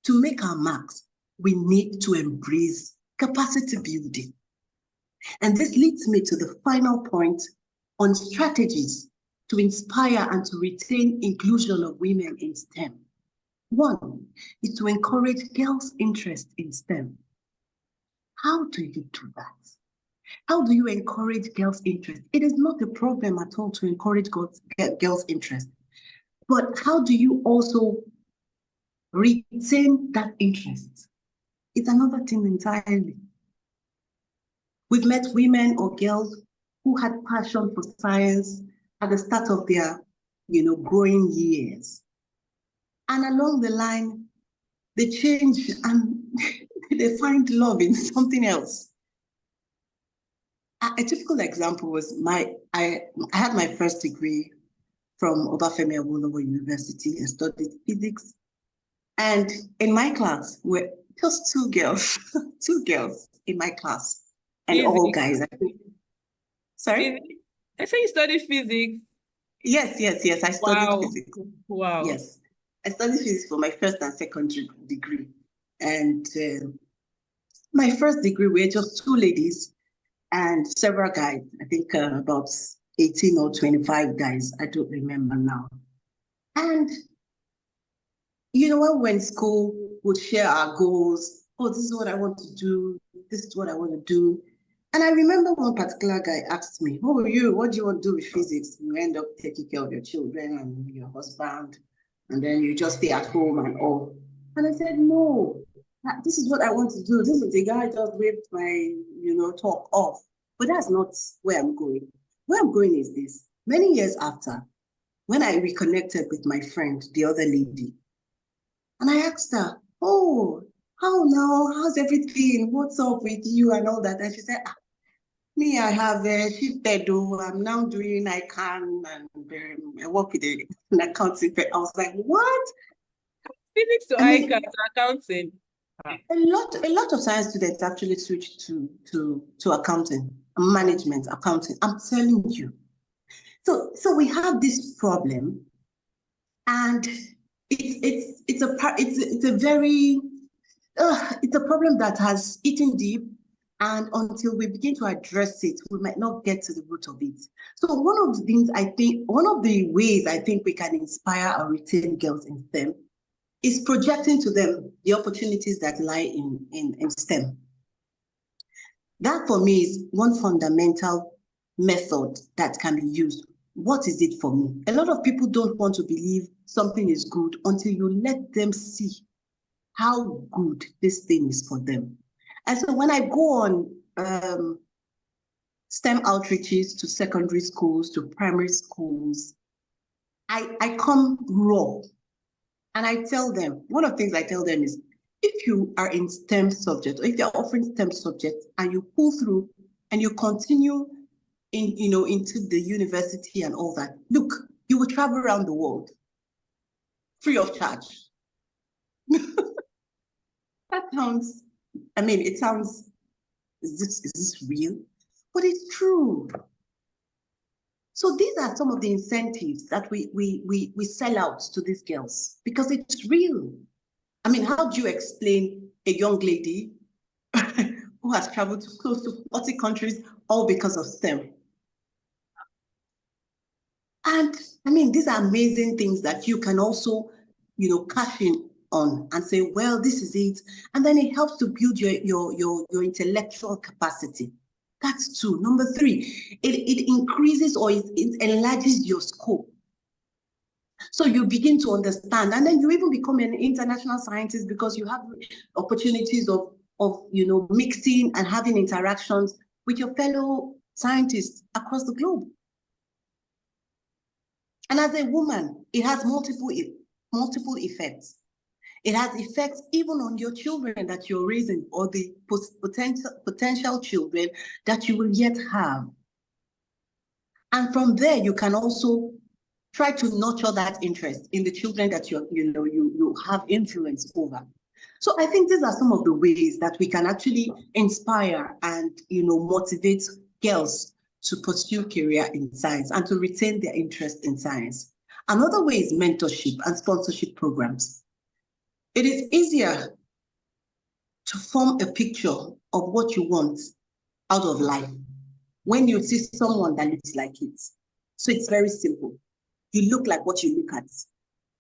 Speaker 6: to make our marks, we need to embrace capacity building. And this leads me to the final point on strategies to inspire and to retain inclusion of women in STEM. One is to encourage girls' interest in STEM. How do you do that? How do you encourage girls' interest? It is not a problem at all to encourage girls' interest. But how do you also retain that interest? It's another thing entirely. We've met women or girls who had passion for science at the start of their, growing years. And along the line, they change and they find love in something else. A typical example was I had my first degree from Obafemi Awolowo University and studied physics. And in my class were just two girls in my class. And
Speaker 1: Physics.
Speaker 6: all guys. Sorry?
Speaker 1: I say you studied physics.
Speaker 6: Yes. I studied physics.
Speaker 1: Wow.
Speaker 6: Yes. I studied physics for my first and second degree. And my first degree, we were just two ladies and several guys. I think about 18 or 25 guys. I don't remember now. And when we're in school, we'd share our goals. Oh, this is what I want to do. This is what I want to do. And I remember one particular guy asked me, what do you want to do with physics? You end up taking care of your children and your husband, and then you just stay at home and all. And I said, no, this is what I want to do. This is the guy just waved my, talk off. But that's not where I'm going. Where I'm going is this. Many years after, when I reconnected with my friend, the other lady, and I asked her, oh, how now? How's everything? What's up with you and all that? And she said, me, I have shifted. I'm now doing ICANN and I work with an accounting firm. I was like, what?
Speaker 1: Physics to ICANN to accounting.
Speaker 6: A lot of science students actually switch to accounting, management, accounting. I'm telling you. So we have this problem, and it's a problem that has eaten deep. And until we begin to address it, we might not get to the root of it. So one of the ways I think we can inspire or retain girls in STEM is projecting to them the opportunities that lie in STEM. That for me is one fundamental method that can be used. What is it for me? A lot of people don't want to believe something is good until you let them see how good this thing is for them. And so when I go on STEM outreaches to secondary schools, to primary schools, I come raw and I tell them, one of the things I tell them is, if you are in STEM subjects, or if you're offering STEM subjects and you pull through and you continue into the university and all that, look, you will travel around the world free of charge. That sounds, it sounds, is this real? But it's true. So these are some of the incentives that we sell out to these girls because it's real. How do you explain a young lady who has traveled to close to 40 countries all because of STEM? And these are amazing things that you can also, cash in on and say, well, this is it. And then it helps to build your intellectual capacity. That's two. Number three, it increases or it enlarges your scope. So you begin to understand, and then you even become an international scientist because you have opportunities of mixing and having interactions with your fellow scientists across the globe. And as a woman, it has multiple effects. It has effects even on your children that you're raising or the potential children that you will yet have. And from there, you can also try to nurture that interest in the children that you have influence over. So I think these are some of the ways that we can actually inspire and motivate girls to pursue career in science and to retain their interest in science. Another way is mentorship and sponsorship programs. It is easier to form a picture of what you want out of life when you see someone that looks like it. So it's very simple. You look like what you look at.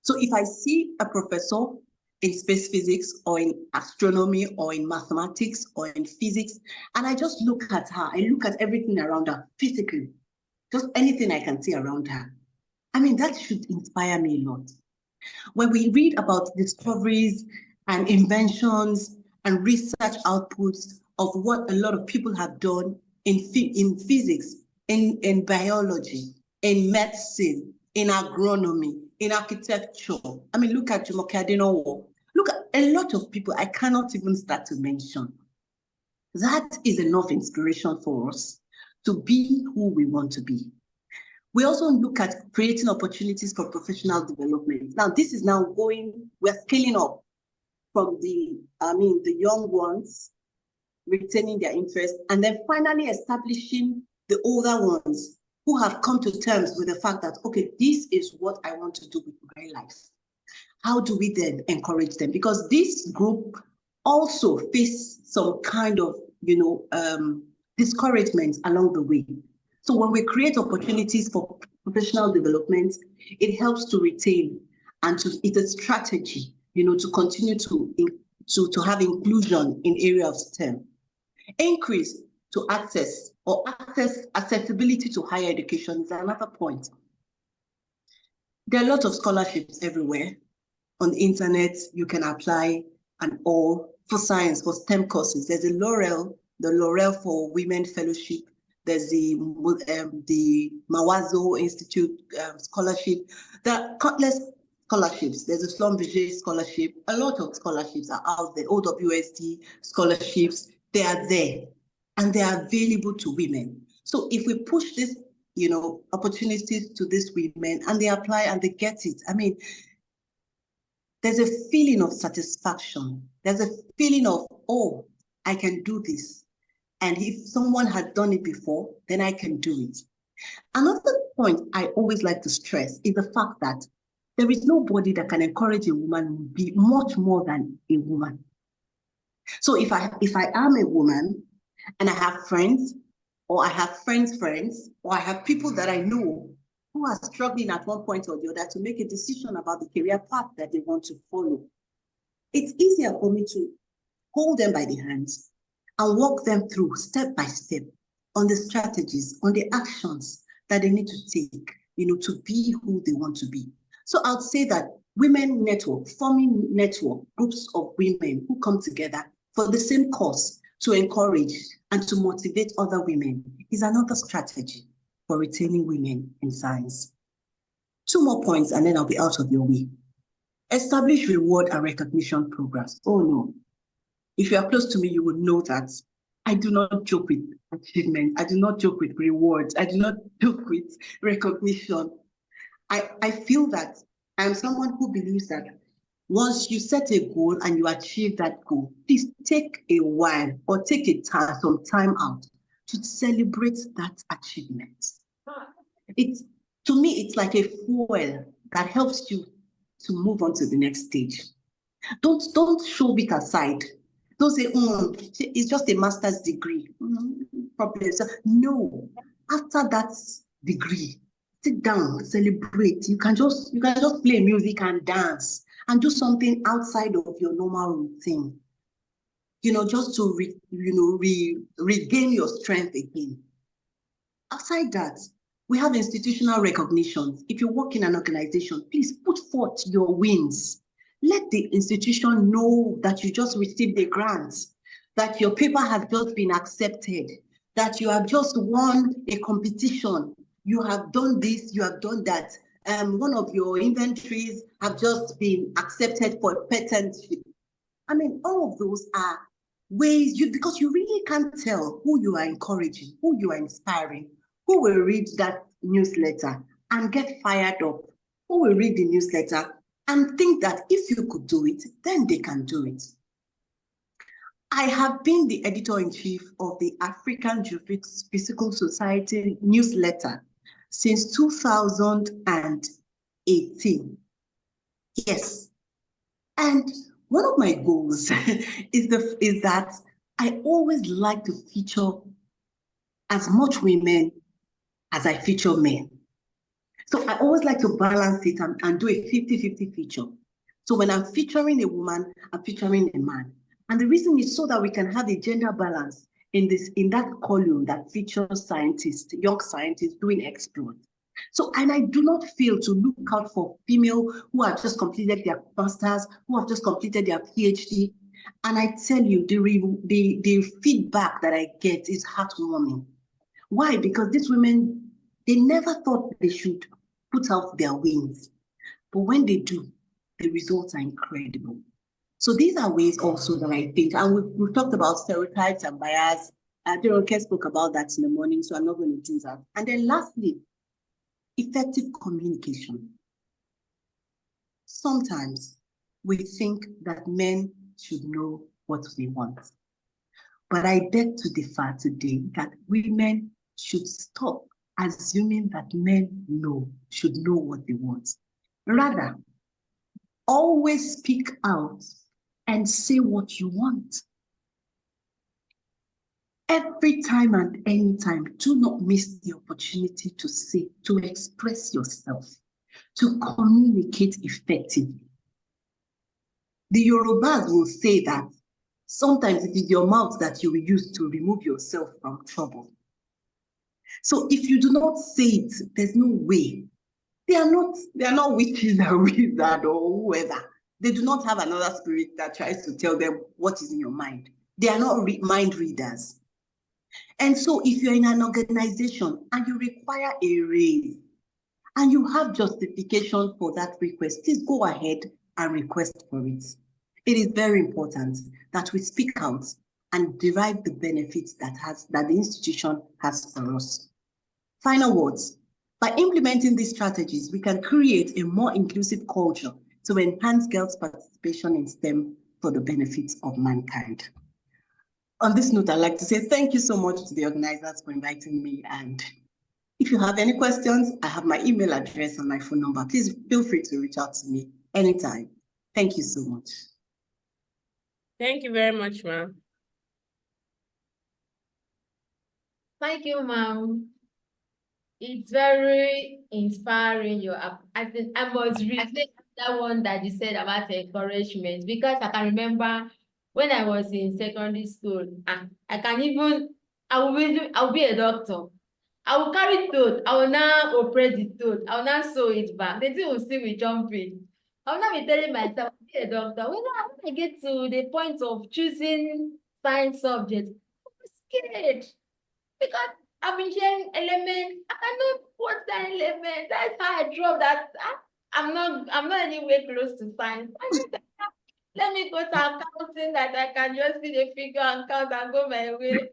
Speaker 6: So if I see a professor in space physics or in astronomy or in mathematics or in physics, and I just look at her, I look at everything around her physically, just anything I can see around her. That should inspire me a lot. When we read about discoveries and inventions and research outputs of what a lot of people have done in physics, in biology, in medicine, in agronomy, in architecture. Look at Jumoke Adenowo. Look at a lot of people I cannot even start to mention. That is enough inspiration for us to be who we want to be. We also look at creating opportunities for professional development. Now, this is now we're scaling up from the young ones, retaining their interest, and then finally establishing the older ones who have come to terms with the fact that, okay, this is what I want to do with my life. How do we then encourage them? Because this group also face some kind of, discouragement along the way. So when we create opportunities for professional development, it helps to retain and it's a strategy, to continue to have inclusion in area of STEM. Increase to accessibility to higher education is another point. There are a lot of scholarships everywhere. On the internet, you can apply and all for science, for STEM courses. There's the Laurel for Women Fellowship. There's the Mawazo Institute scholarship. There are countless scholarships. There's a Slum Vijay scholarship. A lot of scholarships are out there. OWSD scholarships, they are there and they are available to women. So if we push this, opportunities to these women and they apply and they get it, there's a feeling of satisfaction. There's a feeling of, oh, I can do this. And if someone had done it before, then I can do it. Another point I always like to stress is the fact that there is nobody that can encourage a woman to be much more than a woman. So if I am a woman and I have friends, or I have friends' friends, or I have people that I know who are struggling at one point or the other to make a decision about the career path that they want to follow. It's easier for me to hold them by the hands and walk them through step by step on the strategies, on the actions that they need to take, to be who they want to be. So I would say that women network, forming network, groups of women who come together for the same cause to encourage and to motivate other women is another strategy for retaining women in science. 2 more points and then I'll be out of your way. Establish reward and recognition programs. Oh no. If you are close to me, you would know that I do not joke with achievement. I do not joke with rewards. I do not joke with recognition. I feel that I'm someone who believes that once you set a goal and you achieve that goal, please take a while or take some time out to celebrate that achievement. To me, it's like a fuel that helps you to move on to the next stage. Don't shove it aside. Don't say, it's just a master's degree. Problems. No, after that degree, sit down, celebrate. You can just play music and dance and do something outside of your normal routine. Just to regain your strength again. Outside that, we have institutional recognitions. If you work in an organization, please put forth your wins. Let the institution know that you just received a grant, that your paper has just been accepted, that you have just won a competition. You have done this, you have done that. One of your inventories have just been accepted for a patentship. I mean, all of those are ways because you really can't tell who you are encouraging, who you are inspiring, who will read that newsletter and get fired up, who will read the newsletter and think that if you could do it, then they can do it. I have been the editor-in-chief of the African Geophysical Society newsletter since 2018. Yes. And one of my goals is that I always like to feature as much women as I feature men. So I always like to balance it and do a 50-50 feature. So when I'm featuring a woman, I'm featuring a man. And the reason is so that we can have a gender balance in that column that features scientists, young scientists doing exploits. So, and I do not fail to look out for female who have just completed their masters, who have just completed their PhD. And I tell you, the feedback that I get is heartwarming. Why? Because these women, they never thought they should put out their wings. But when they do, the results are incredible. So these are ways also that I think, and we've talked about stereotypes and bias. Deronke spoke about that in the morning, so I'm not going to do that. And then lastly, effective communication. Sometimes we think that men should know what we want. But I beg to differ today that women should stop assuming that men should know what they want. Rather, always speak out and say what you want. Every time and any time, do not miss the opportunity to say, to express yourself, to communicate effectively. The Yorubas will say that sometimes it is your mouth that you will use to remove yourself from trouble. So if you do not say it, there's no way. They are not witches or wizards or whoever. They do not have another spirit that tries to tell them what is in your mind. They are not mind readers. And so if you're in an organization and you require a raise and you have justification for that request, please go ahead and request for it. It is very important that we speak out and derive the benefits that the institution has for us. Final words. By implementing these strategies, we can create a more inclusive culture to enhance girls' participation in STEM for the benefits of mankind. On this note, I'd like to say thank you so much to the organizers for inviting me. And if you have any questions, I have my email address and my phone number. Please feel free to reach out to me anytime. Thank you so much.
Speaker 1: Thank you very much, ma'am.
Speaker 8: Thank you, ma'am. It's very inspiring. I think I must relate that one that you said about encouragement, because I can remember when I was in secondary school, I can even I will be a doctor. I will carry tooth. I will now operate the tooth. I will now sew it back. The thing will still be jumping. I will now be telling myself, I'll be a doctor. When I get to the point of choosing science subject, I'm scared because I've been hearing elements. I cannot what's that element. That's how I drop that. I'm not anywhere close to science. Let me go to accounting that I can just see the figure and count and go my way.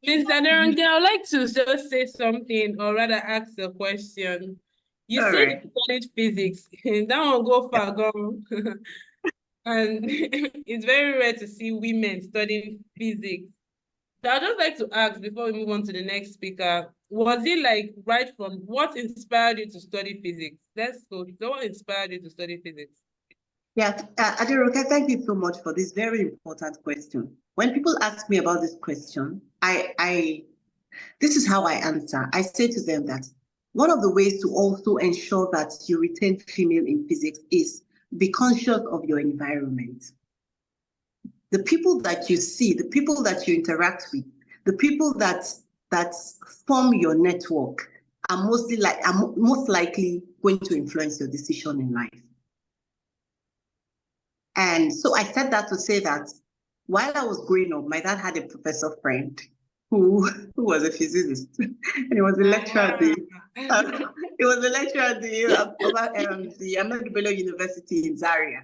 Speaker 1: Mr. Deronke, I would like to just say something or rather ask a question. You
Speaker 6: All
Speaker 1: said
Speaker 6: right.
Speaker 1: you studied physics. That one go far gone. And it's very rare to see women studying physics. So I'd just like to ask before we move on to the next speaker, was it like right from what inspired you to study physics? Let's go. So what inspired you to study physics?
Speaker 6: Yeah, Adiroke, thank you so much for this very important question. When people ask me about this question, this is how I answer. I say to them that one of the ways to also ensure that you retain female in physics is be conscious of your environment. The people that you see, the people that you interact with, the people that form your network are most likely going to influence your decision in life. And so I said that to say that while I was growing up, my dad had a professor friend who was a physicist, and he was a lecturer at the the Ahmed Bello University in Zaria.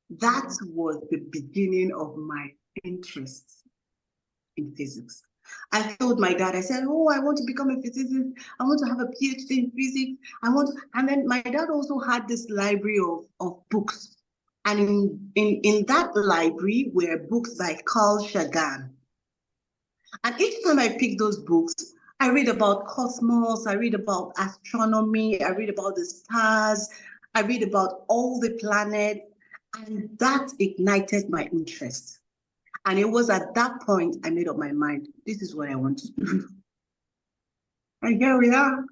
Speaker 6: That was the beginning of my interest in physics. I told my dad, I said, oh, I want to become a physicist. I want to have a PhD in physics. And then my dad also had this library of books. And in that library were books by Carl Sagan. And each time I pick those books, I read about cosmos, I read about astronomy, I read about the stars, I read about all the planets, and that ignited my interest. And it was at that point I made up my mind, this is what I want to do. And here we are.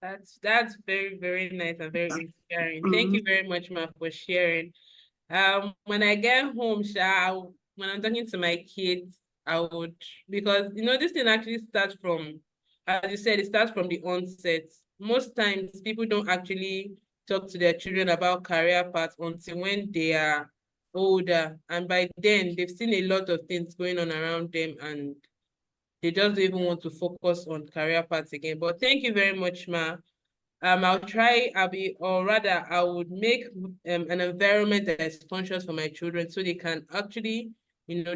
Speaker 1: That's very, very nice and very inspiring. Thank you very much, Ma, for sharing. When I get home, when I'm talking to my kids, I would, because this thing actually starts from, as you said, it starts from the onset. Most times people don't actually talk to their children about career paths until when they are older. And by then they've seen a lot of things going on around them and they just don't even want to focus on career paths again. But thank you very much, Ma. I would make an environment that is conscious for my children so they can actually,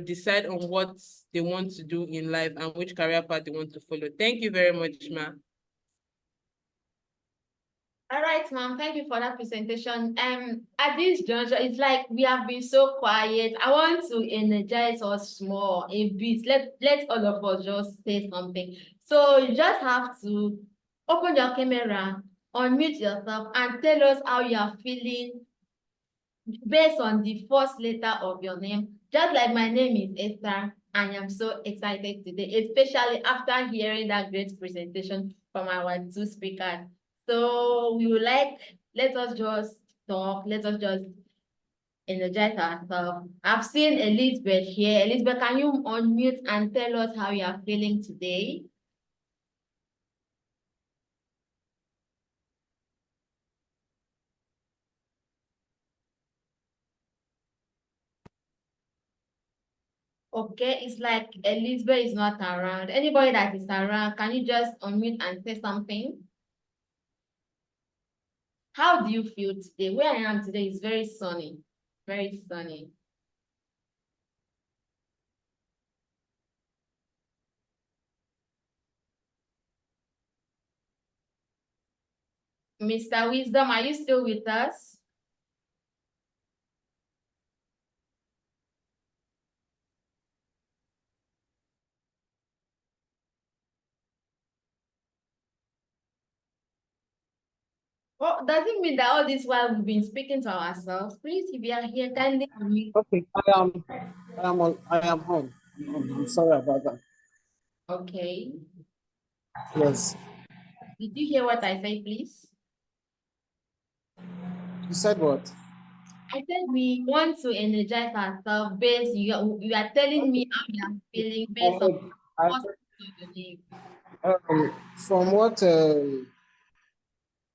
Speaker 1: decide on what they want to do in life and which career path they want to follow. Thank you very much, Ma.
Speaker 8: All right, ma'am. Thank you for that presentation. At this juncture, it's like we have been so quiet. I want to energize us more a bit. Let all of us just say something. So you just have to open your camera, unmute yourself, and tell us how you are feeling based on the first letter of your name. Just like my name is Esther, I am so excited today, especially after hearing that great presentation from our two speakers. So we would let us just talk, let us just energize ourselves. I've seen Elizabeth here. Elizabeth, can you unmute and tell us how you are feeling today? Okay, it's like Elizabeth is not around. Anybody that is around, can you just unmute and say something? How do you feel today? Where I am today is very sunny, very sunny. Mr. Wisdom, are you still with us? Oh, does it mean that all this while we've been speaking to ourselves? Please, if you are here, kindly unmute.
Speaker 2: Okay, I am home. I'm sorry about that.
Speaker 8: Okay.
Speaker 2: Yes.
Speaker 8: Did you hear what I said, please?
Speaker 2: You said what?
Speaker 8: I said we want to energize ourselves based, you are telling me how you are feeling based on
Speaker 2: I
Speaker 8: what's your name.
Speaker 2: From what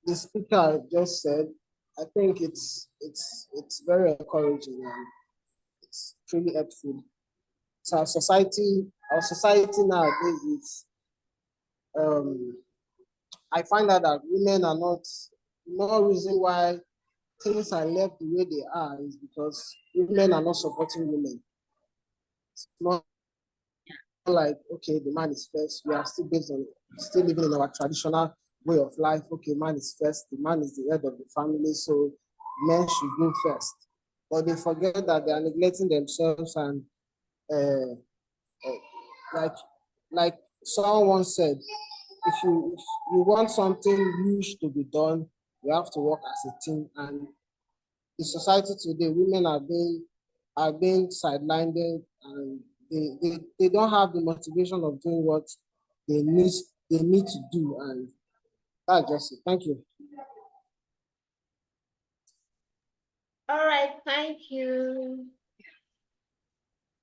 Speaker 2: the speaker just said, I think it's very encouraging and it's really helpful. So our society nowadays is I find out that women are not, no reason why things are left the way they are is because women are not supporting women. It's not like, okay, the man is first. We are still living in our traditional way of life. Okay, man is first. The man is the head of the family, so men should go first. But they forget that they are neglecting themselves and like someone said, if you want something huge to be done, you have to work as a team. And in society today, women are being sidelined and they don't have the motivation of doing what they need to do. And that's just it. Thank you.
Speaker 8: All right, thank you.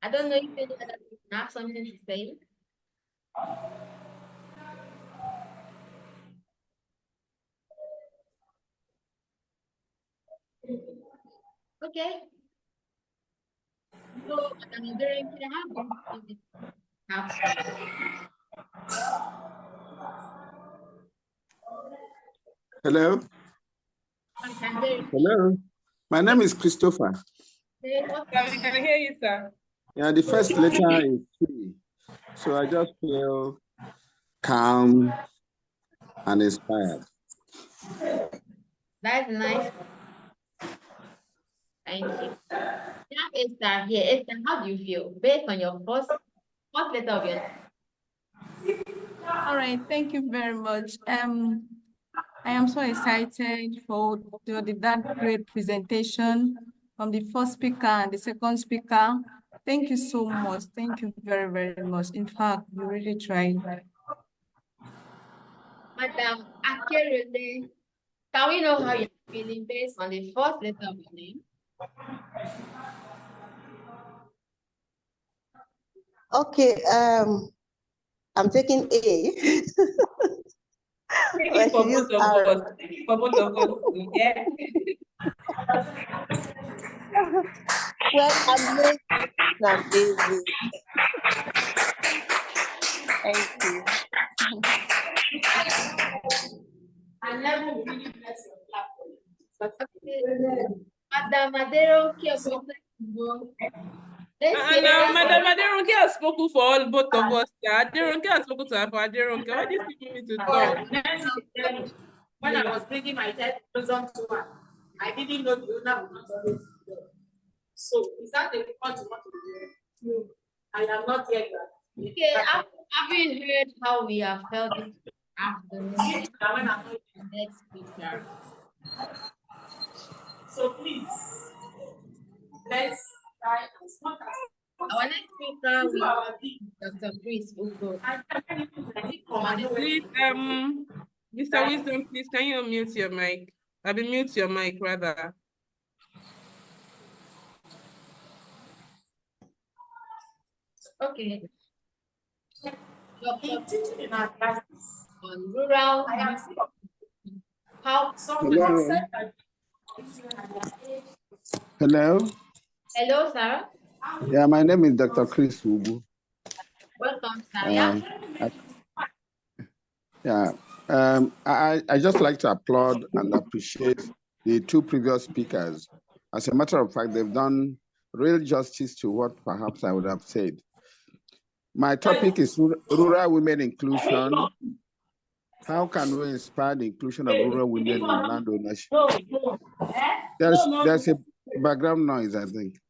Speaker 8: I don't know if any other person have something to say. Okay. So, during the
Speaker 3: Hello. Hello. My name is Christopher.
Speaker 1: We can hear you, sir.
Speaker 3: Yeah, the first letter is T. So I just feel calm and inspired.
Speaker 8: That's nice. Thank you. Now, Esther here. Esther, how do you feel based on your first letter of your name?
Speaker 7: All right, thank you very much. I am so excited for that great presentation from the first speaker and the second speaker. Thank you so much. Thank you very, very much. In fact, you really tried.
Speaker 8: Madam Akerele, can we know how you're feeling based on the first letter of your name?
Speaker 6: Okay, I'm taking A.
Speaker 1: Thank you for both of us. For both of us, yeah.
Speaker 6: Well, I'm busy. Thank you.
Speaker 8: I never really bless your platform. Madam Adero,
Speaker 1: Madam Aderonke has spoken for all both of us. Aderonke has spoken to her for Aderonke. Why do you think me to talk?
Speaker 8: When I was bringing my head closer to her, I didn't know the owner would not always be there. So is that the point you want to do? No, I am not yet. Okay, having heard how we have felt this afternoon, next speaker. So please, let's try as much as our next speaker will be Dr. Chris Ugo.
Speaker 1: Please, Mr. Wisdom, please, can you unmute your mic? Mute your mic, rather.
Speaker 8: Okay. Dr. teaching in our classes on rural. How
Speaker 3: Hello. Hello.
Speaker 8: Hello, sir.
Speaker 3: Yeah, my name is Dr. Chris Ubu.
Speaker 8: Welcome, sir.
Speaker 3: I just like to applaud and appreciate the two previous speakers. As a matter of fact, they've done real justice to what perhaps I would have said. My topic is rural women inclusion. How can we inspire the inclusion of rural women in land ownership? There's a background noise, I think.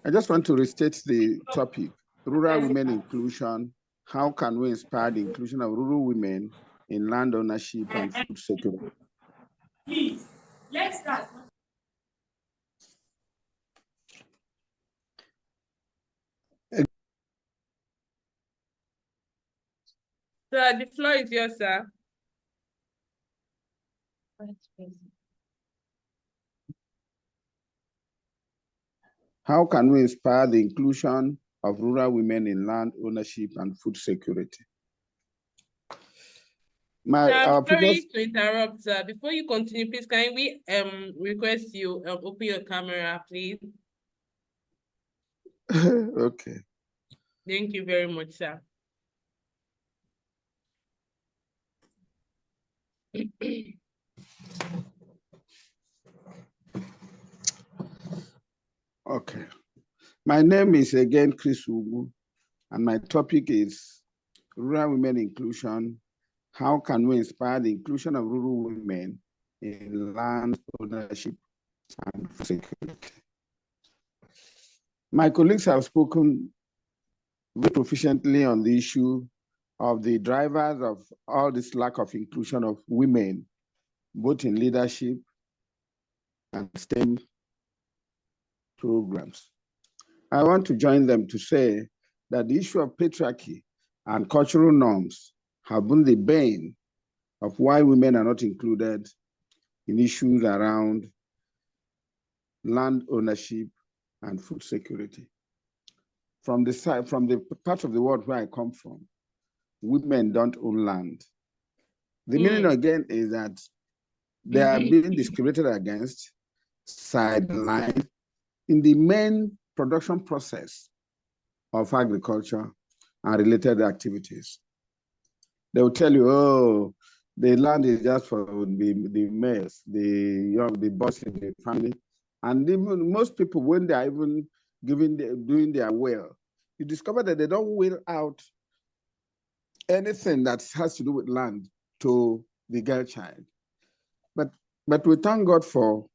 Speaker 3: I just want to restate the topic, rural women inclusion. How can we inspire the inclusion of rural women in land ownership and food security.
Speaker 1: Please, let's start. Sir, the floor is yours, sir.
Speaker 3: How can we inspire the inclusion of rural women in land ownership and food security?
Speaker 1: Sorry to interrupt, sir. Before you continue, please can we request you open your camera, please?
Speaker 3: Okay.
Speaker 1: Thank you very much, sir.
Speaker 3: Okay. My name is again Chris Ugu, and my topic is rural women inclusion. How can we inspire the inclusion of rural women in land ownership and food security? My colleagues have spoken very proficiently on the issue of the drivers of all this lack of inclusion of women, both in leadership and STEM programs. I want to join them to say that the issue of patriarchy and cultural norms have been the bane of why women are not included in issues around land ownership and food security. From the part of the world where I come from, women don't own land. The meaning again is that they are being discriminated against, sidelined in the main production process of agriculture and related activities. They will tell you, oh, the land is just for the males, the boss in the family. And even most people, when they are even doing their will, you discover that they don't will out anything that has to do with land to the girl child. But we thank God for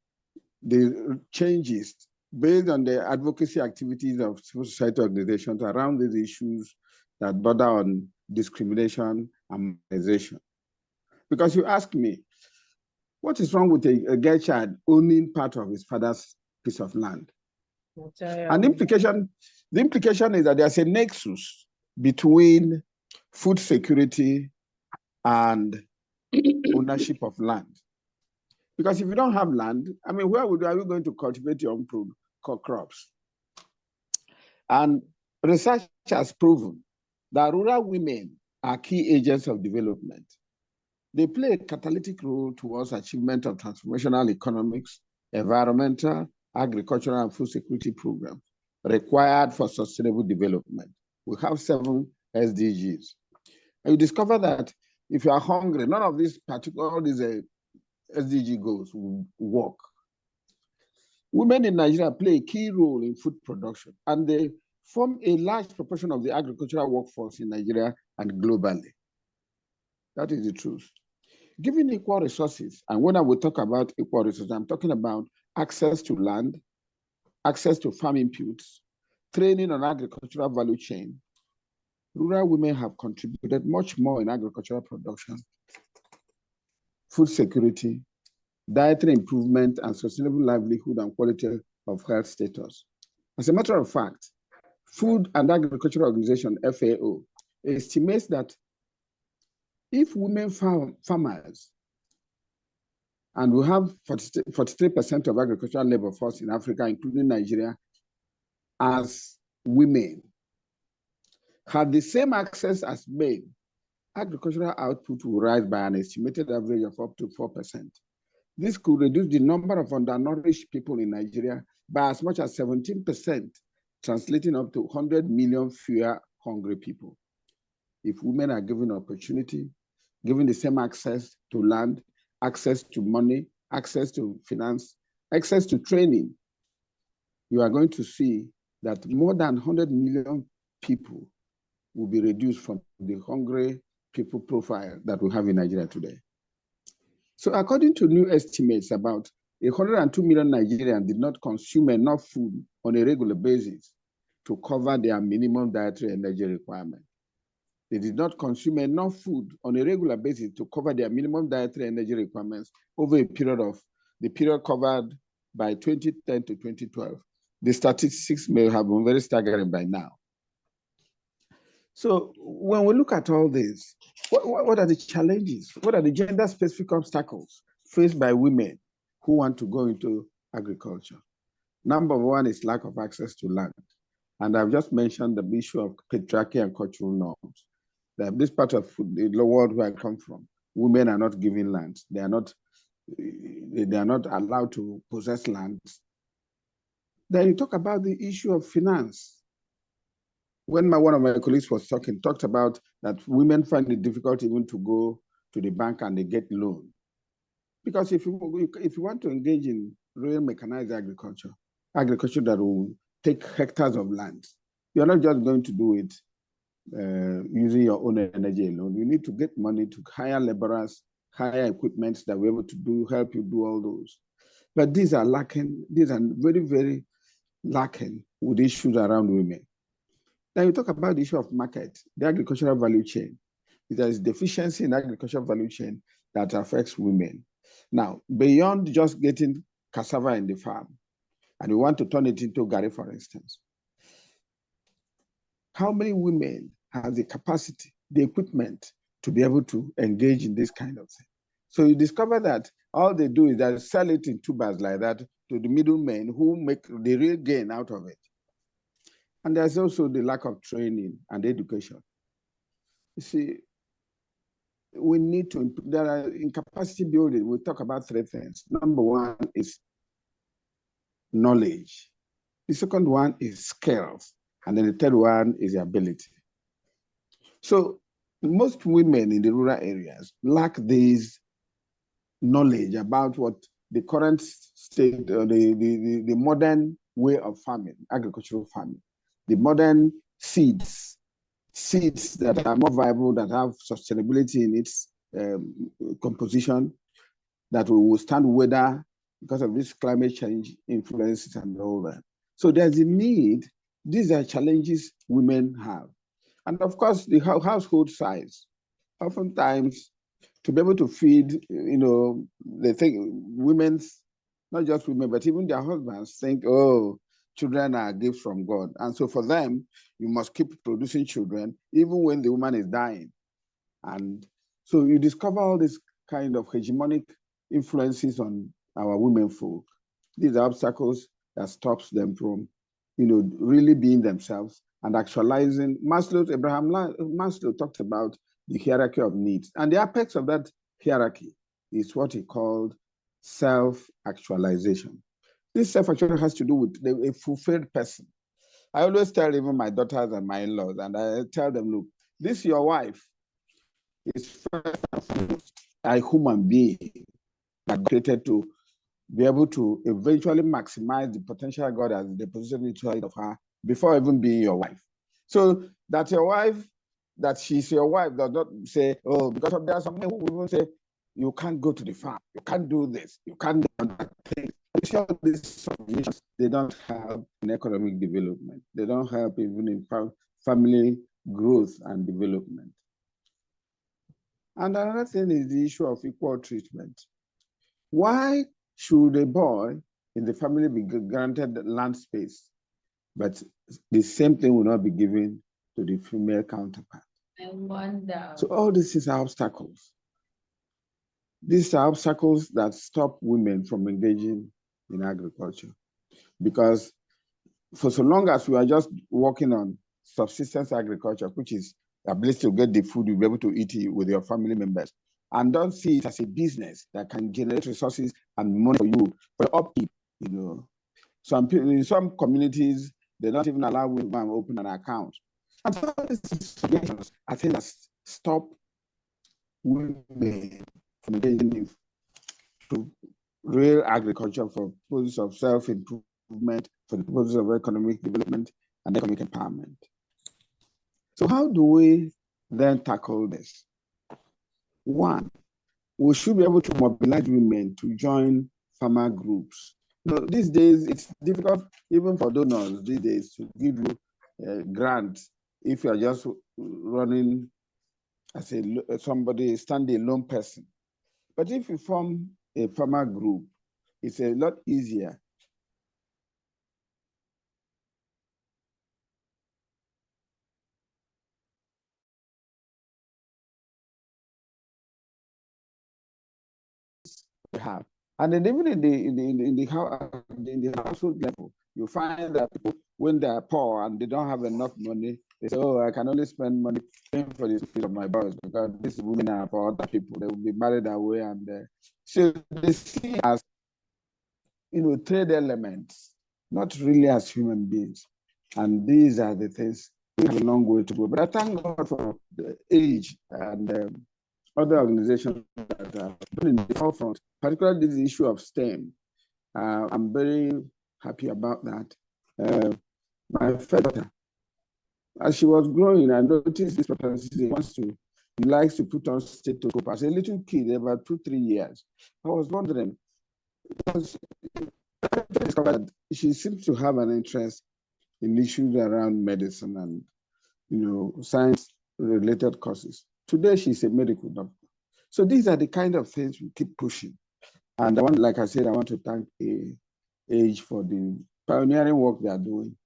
Speaker 3: the changes based on the advocacy activities of civil society organizations around these issues that border on discrimination and marginalization. Because you ask me, what is wrong with a girl child owning part of his father's piece of land? And the implication is that there's a nexus between food security and ownership of land. Because if you don't have land, I mean, where are you going to cultivate your own crops? And research has proven that rural women are key agents of development. They play a catalytic role towards achievement of transformational economics, environmental, agricultural, and food security programs required for sustainable development. We have 7 SDGs. And you discover that if you are hungry, none of these SDG goals will work. Women in Nigeria play a key role in food production, and they form a large proportion of the agricultural workforce in Nigeria and globally. That is the truth. Given equal resources, and when I will talk about equal resources, I'm talking about access to land, access to farm inputs, training on agricultural value chain, rural women have contributed much more in agricultural production, food security, dietary improvement, and sustainable livelihood and quality of health status. As a matter of fact, Food and Agriculture Organization, FAO, estimates that if women farmers, and we have 43% of agricultural labor force in Africa, including Nigeria, as women, had the same access as men, agricultural output will rise by an estimated average of up to 4%. This could reduce the number of undernourished people in Nigeria by as much as 17%, translating up to 100 million fewer hungry people. If women are given opportunity, given the same access to land, access to money, access to finance, access to training, you are going to see that more than 100 million people will be reduced from the hungry people profile that we have in Nigeria today. So according to new estimates, about 102 million Nigerians did not consume enough food on a regular basis to cover their minimum dietary energy requirement. They did not consume enough food on a regular basis to cover their minimum dietary energy requirements over a period of the period covered by 2010 to 2012. The statistics may have been very staggering by now. So when we look at all this, what are the challenges? What are the gender-specific obstacles faced by women who want to go into agriculture? Number one is lack of access to land. And I've just mentioned the issue of patriarchy and cultural norms. That this part of the world where I come from, women are not given land. They are not allowed to possess land. Then you talk about the issue of finance. When one of my colleagues was talked about that women find it difficult even to go to the bank and they get loan. Because if you want to engage in real mechanized agriculture that will take hectares of land, you're not just going to do it using your own energy alone. You need to get money to hire laborers, hire equipment that will be able to help you do all those. But these are lacking, these are very, very lacking with issues around women. Now you talk about the issue of market, the agricultural value chain. There is deficiency in agricultural value chain that affects women. Now, beyond just getting cassava in the farm, and we want to turn it into gari, for instance, how many women have the capacity, the equipment to be able to engage in this kind of thing? So you discover that all they do is that sell it in tubers like that to the middlemen who make the real gain out of it. And there's also the lack of training and education. You see, we need to, in capacity building, we talk about three things. Number one is knowledge. The second one is skills. And then the third one is the ability. So most women in the rural areas lack this knowledge about what the current state, the modern way of farming, agricultural farming, the modern seeds that are more viable, that have sustainability in its composition, that will withstand weather because of this climate change influences and all that. So there's a need. These are challenges women have. And of course, the household size. Oftentimes, to be able to feed, they think women's, not just women, but even their husbands think, oh, children are gifts from God. And so for them, you must keep producing children, even when the woman is dying. And so you discover all this kind of hegemonic influences on our women folk. These are obstacles that stops them from, really being themselves and actualizing. Abraham Maslow talked about the hierarchy of needs. And the apex of that hierarchy is what he called self-actualization. This self-actualization has to do with a fulfilled person. I always tell even my daughters and my in-laws, and I tell them, look, this your wife is first and foremost a human being that created to be able to eventually maximize the potential God has deposited inside of her before even being your wife. So that your wife, that she's your wife, does not say, oh, because there are some men who will say, you can't go to the farm, you can't do this, you can't do that thing. They don't help in economic development. They don't help even in family growth and development. And another thing is the issue of equal treatment. Why should a boy in the family be granted land space, but the same thing will not be given to the female counterpart?
Speaker 8: I wonder.
Speaker 3: So all these are obstacles. These are obstacles that stop women from engaging in agriculture. Because for so long as we are just working on subsistence agriculture, which is the ability to get the food you'll be able to eat it with your family members, and don't see it as a business that can generate resources and money for you, for your upkeep, Some people, in some communities, they don't even allow women to open an account. And so I think that stop women from engaging in real agriculture for purposes of self-improvement, for the purposes of economic development and economic empowerment. So how do we then tackle this? One, we should be able to mobilize women to join farmer groups. These days, it's difficult even for donors these days to give you grants if you're just running as somebody, standalone person. But if you form a farmer group, it's a lot easier. Have. And then even in the household level, you find that people, when they are poor and they don't have enough money, they say, "Oh, I can only spend money paying for the fees of my boys because these women are for other people. They will be married away." And so they see as, trade elements, not really as human beings. And these are the things. We have a long way to go. But I thank God for the age and other organizations that are in the forefront, particularly the issue of STEM. I'm very happy about that. My first daughter, as she was growing, I noticed this propensity. He likes to put on stethoscope. As a little kid, about 2-3 years, I was wondering, because I discovered she seems to have an interest in issues around medicine and science-related courses. Today, she's a medical doctor. So these are the kind of things we keep pushing. And like I said, I want to thank AGE for the pioneering work they are doing.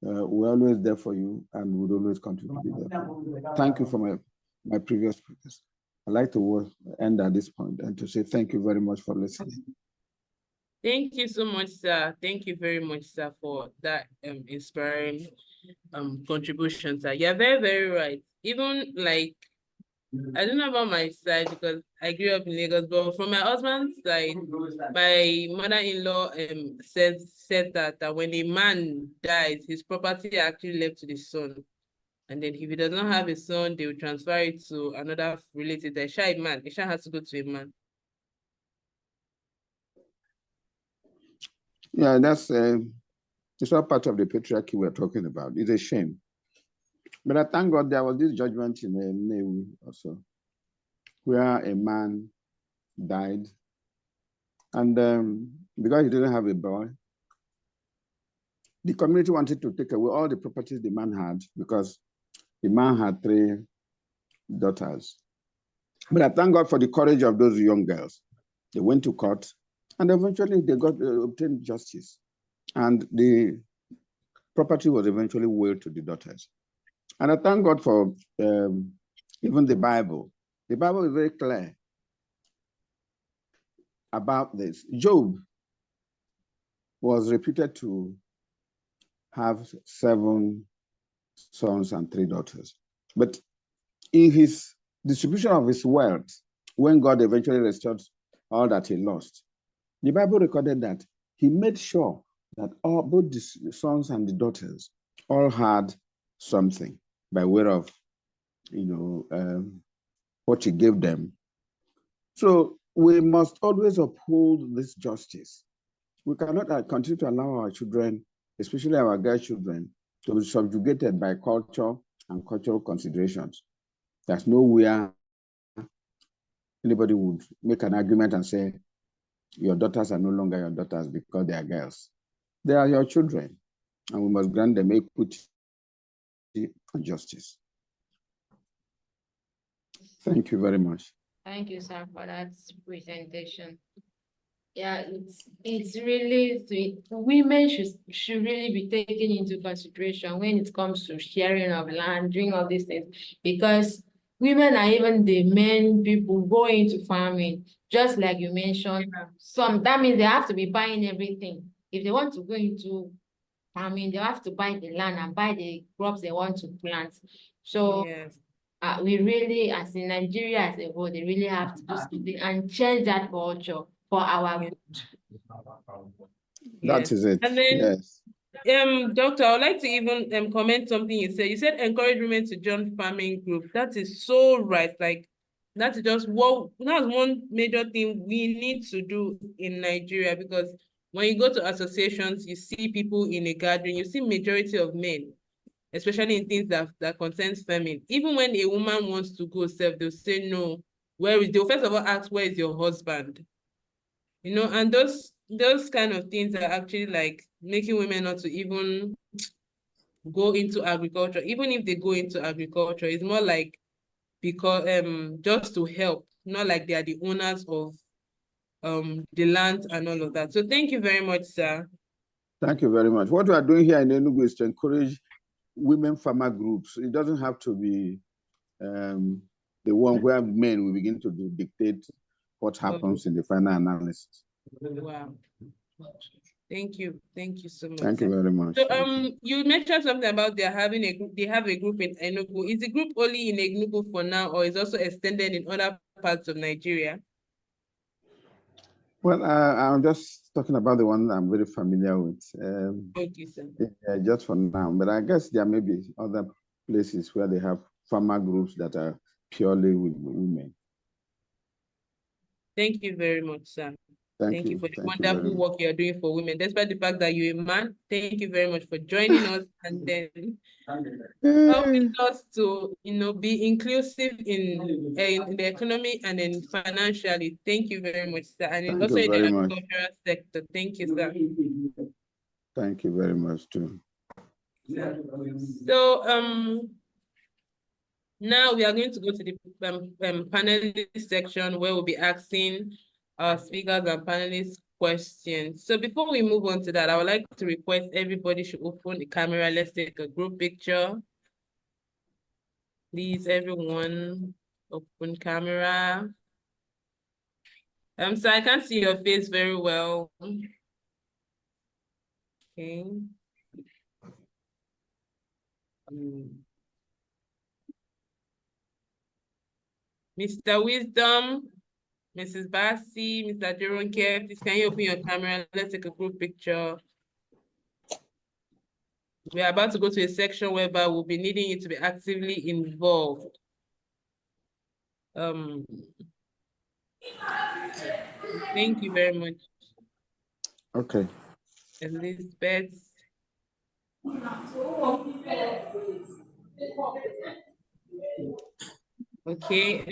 Speaker 3: We're always there for you and would always continue to be there for you. Thank you for my previous speakers. I'd like to end at this point and to say thank you very much for listening.
Speaker 1: Thank you so much, sir. Thank you very much, sir, for that inspiring contribution, sir. You're very, very right. Even like, I don't know about my side because I grew up in Lagos, but from my husband's side, my mother-in-law said that when a man dies, his property actually left to the son. And then if he does not have a son, they will transfer it to another relative. The child man, the child has to go to a man.
Speaker 3: Yeah, it's all part of the patriarchy we're talking about. It's a shame. But I thank God there was this judgment in the Navy also, where a man died. And because he didn't have a boy, the community wanted to take away all the properties the man had because the man had 3 daughters. But I thank God for the courage of those young girls. They went to court and eventually they obtained justice. And the property was eventually willed to the daughters. And I thank God for even the Bible. The Bible is very clear about this. Job was reputed to have 7 sons and 3 daughters. But in his distribution of his wealth, when God eventually restored all that he lost, the Bible recorded that he made sure that both the sons and the daughters all had something by way of, what he gave them. So we must always uphold this justice. We cannot continue to allow our children, especially our girl children, to be subjugated by culture and cultural considerations. There's nowhere anybody would make an argument and say, your daughters are no longer your daughters because they are girls. They are your children, and we must grant them equity and justice. Thank you very much.
Speaker 8: Thank you, sir, for that presentation. Yeah, it's really sweet. Women should really be taken into consideration when it comes to sharing of land, doing all these things, because women are even the main people going into farming, just like you mentioned. That means they have to be buying everything. If they want to go into farming, they have to buy the land and buy the crops they want to plant. So
Speaker 1: yes.
Speaker 8: We really, as in Nigeria as a whole, they really have to do something and change that culture for our good.
Speaker 3: That is it.
Speaker 1: And then,
Speaker 3: yes.
Speaker 1: Doctor, I would like to even comment something you said. You said encourage women to join farming group. That is so right. Like, that's just that's one major thing we need to do in Nigeria, because when you go to associations, you see people in a gathering, you see majority of men, especially in things that concerns farming. Even when a woman wants to go serve, they'll say no. They'll first of all ask, where is your husband? And those kind of things are actually like making women not to even go into agriculture. Even if they go into agriculture, it's more like because just to help, not like they are the owners of the land and all of that. So thank you very much, sir.
Speaker 3: Thank you very much. What we are doing here in Enugu is to encourage women farmer groups. It doesn't have to be the one where men will begin to dictate what happens in the final analysis.
Speaker 1: Wow. Thank you so much.
Speaker 3: Thank you very much.
Speaker 1: So you mentioned something about they have a group in Enugu. Is the group only in Enugu for now, or is also extended in other parts of Nigeria?
Speaker 3: Well, I'm just talking about the one I'm very familiar with.
Speaker 1: Thank you, sir.
Speaker 3: Just for now, but I guess there may be other places where they have farmer groups that are purely with women.
Speaker 1: Thank you very much, sir. Thank you for the wonderful work you're doing for women. Despite the fact that you're a man, thank you very much for joining us and then helping us to, be inclusive in the economy and then financially. Thank you very much, sir. And also in the agricultural sector. Thank you, sir.
Speaker 3: Thank you very much too.
Speaker 1: So now we are going to go to the panelist section where we'll be asking our speakers and panelists questions. So before we move on to that, I would like to request everybody should open the camera. Let's take a group picture. Please, everyone, open camera. So I can't see your face very well. Okay. Mr. Wisdom, Mrs. Bassi, Mr. Aderonke, please can you open your camera? Let's take a group picture. We are about to go to a section whereby we'll be needing you to be actively involved. Thank you very much.
Speaker 3: Okay.
Speaker 1: Elizabeth. Okay,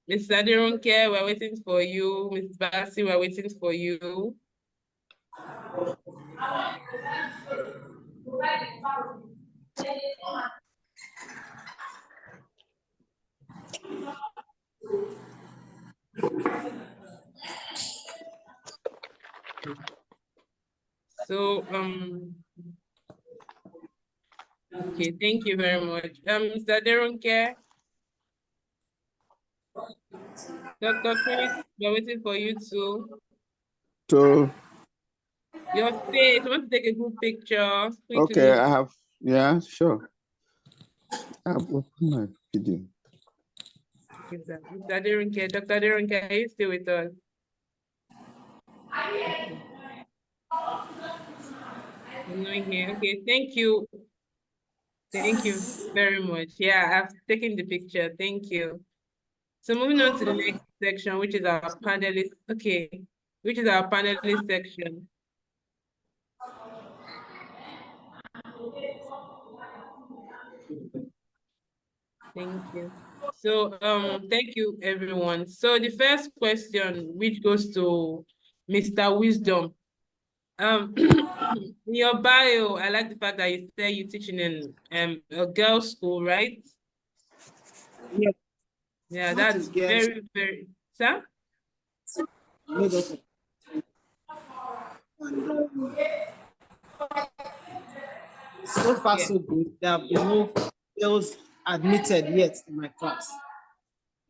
Speaker 1: Mr. Aderonke, we're waiting for you. Ms. Bassi, we're waiting for you. So, okay, thank you very much. Mr. Aderonke. Dr. Chris, we're waiting for you too. Your face, I want to take a group picture quickly.
Speaker 3: Okay, I have, yeah, sure. I've opened my video.
Speaker 1: Mr. Aderonke, Dr. Aderonke, are you still with us? I'm not here. Okay, thank you. Thank you very much. Yeah, I've taken the picture. Thank you. So moving on to the next section, which is our panelist. Okay, which is our panelist section. Thank you. So thank you everyone. So the first question, which goes to Mr. Wisdom. In your bio, I like the fact that you say you're teaching in a girls' school, right?
Speaker 2: Yeah.
Speaker 1: Yeah, that's very, very, sir?
Speaker 2: So far, so good. There have been no girls admitted yet in my class.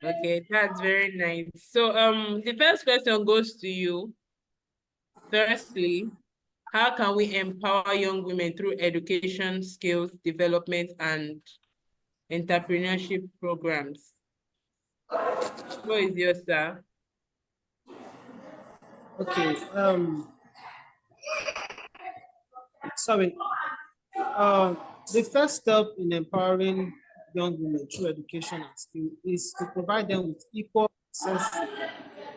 Speaker 1: Okay, that's very nice. So the first question goes to you. Firstly, how can we empower young women through education, skills development, and entrepreneurship programs? What is yours, sir?
Speaker 2: Okay. Sorry. The first step in empowering young women through education and skill is to provide them with equal access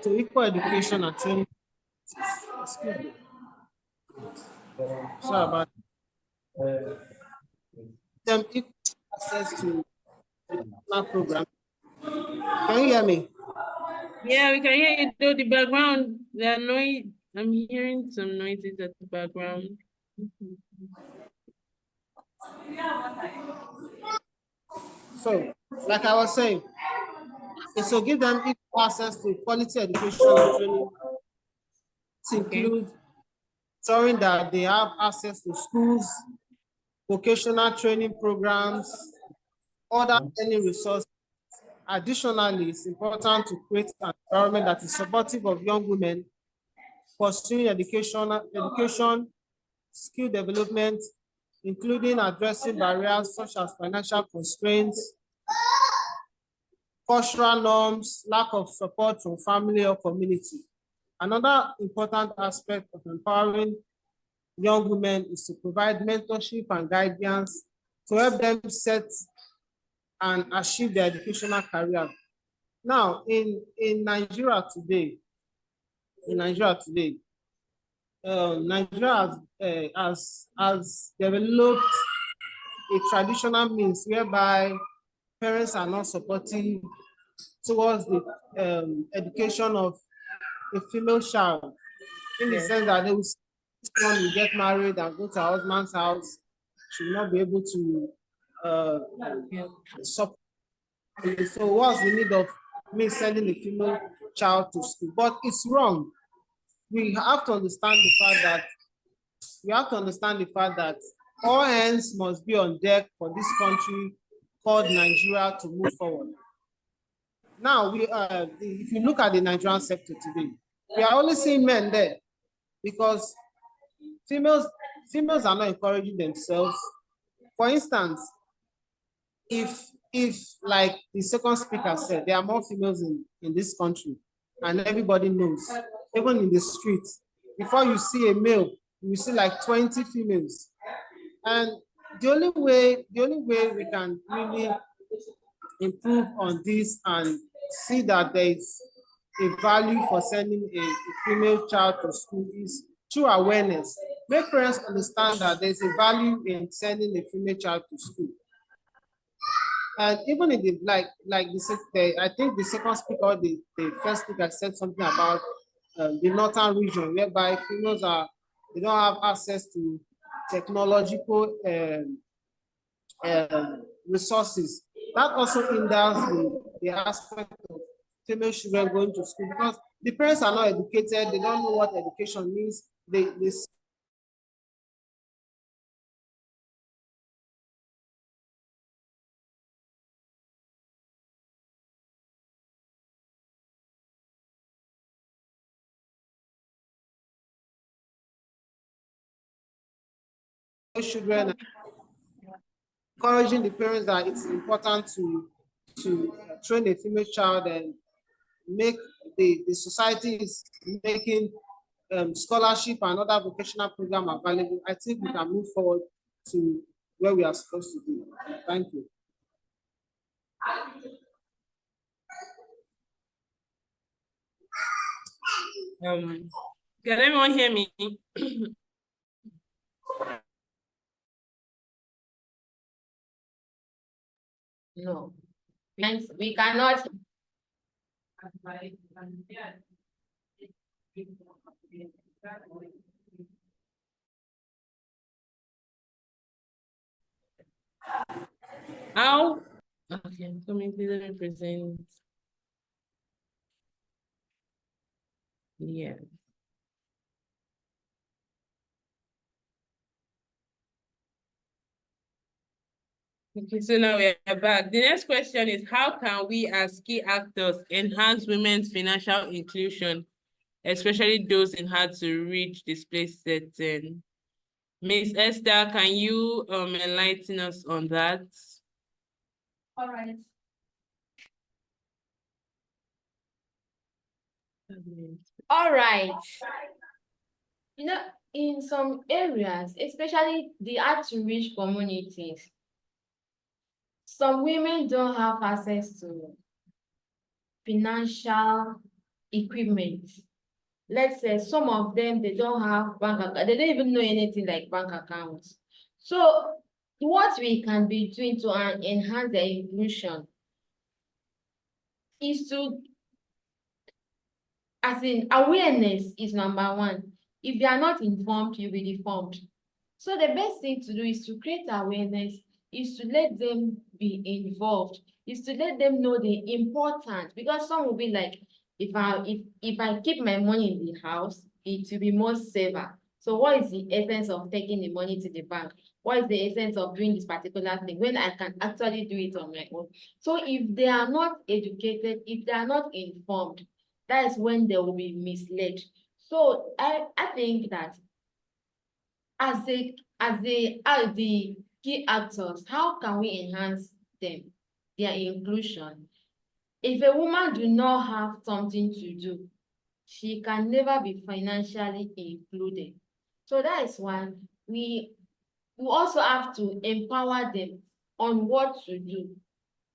Speaker 2: to equal education and training. Excuse me. Sorry about them equal access to the program. Can you hear me?
Speaker 1: Yeah, we can hear you through the background. The noise, I'm hearing some noises at the background.
Speaker 2: So, like I was saying, is to give them equal access to quality education and training, to include ensuring that they have access to schools, vocational training programs, other learning resources. Additionally, it's important to create an environment that is supportive of young women pursuing education, skill development, including addressing barriers such as financial constraints, cultural norms, lack of support from family or community. Another important aspect of empowering young women is to provide mentorship and guidance to help them set and achieve their educational career. Now, in Nigeria today, Nigeria has developed a traditional means whereby parents are not supportive towards the education of a female child, in the sense that they will someone will get married and go to her husband's house, she will not be able to support. So what's the need of me sending a female child to school? But it's wrong. We have to understand the fact that all hands must be on deck for this country called Nigeria to move forward. Now, if you look at the Nigerian sector today, we are only seeing men there because females are not encouraging themselves. For instance, if like the second speaker said, there are more females in this country, and everybody knows, even in the streets, before you see a male, you see like 20 females. And the only way we can really improve on this and see that there is a value for sending a female child to school is through awareness. Make parents understand that there's a value in sending a female child to school. And even in the I think the second speaker, the first speaker said something about the northern region, whereby females they don't have access to technological resources. That also hinders the aspect of female children going to school, because the parents are not educated, they don't know what education means. They children, encouraging the parents that it's important to train a female child and make the society is making scholarship and other vocational program available. I think we can move forward to where we are supposed to be. Thank you.
Speaker 1: Can everyone hear me?
Speaker 8: No, we cannot.
Speaker 1: How? Okay, so maybe let me present. Yeah. Okay, so now we are back. The next question is, how can we as key actors enhance women's financial inclusion, especially those in hard-to-reach displaced settings? Ms. Esther, can you enlighten us on that?
Speaker 5: All right.
Speaker 8: All right. You know, in some areas, especially the hard-to-reach communities, some women don't have access to financial equipment. Let's say some of them, they don't have bank account. They don't even know anything like bank accounts. So what we can be doing to enhance their inclusion is to, as in, awareness is number one. If they are not informed, you'll be deformed. So the best thing to do is to create awareness, is to let them be involved is to let them know the importance, because some will be like, if I keep my money in the house, it will be more safer. So what is the essence of taking the money to the bank? What is the essence of doing this particular thing when I can actually do it on my own? So if they are not educated, if they are not informed, that is when they will be misled. So I think that as the key actors, how can we enhance them, their inclusion? If a woman do not have something to do, she can never be financially included. So that is why we also have to empower them on what to do,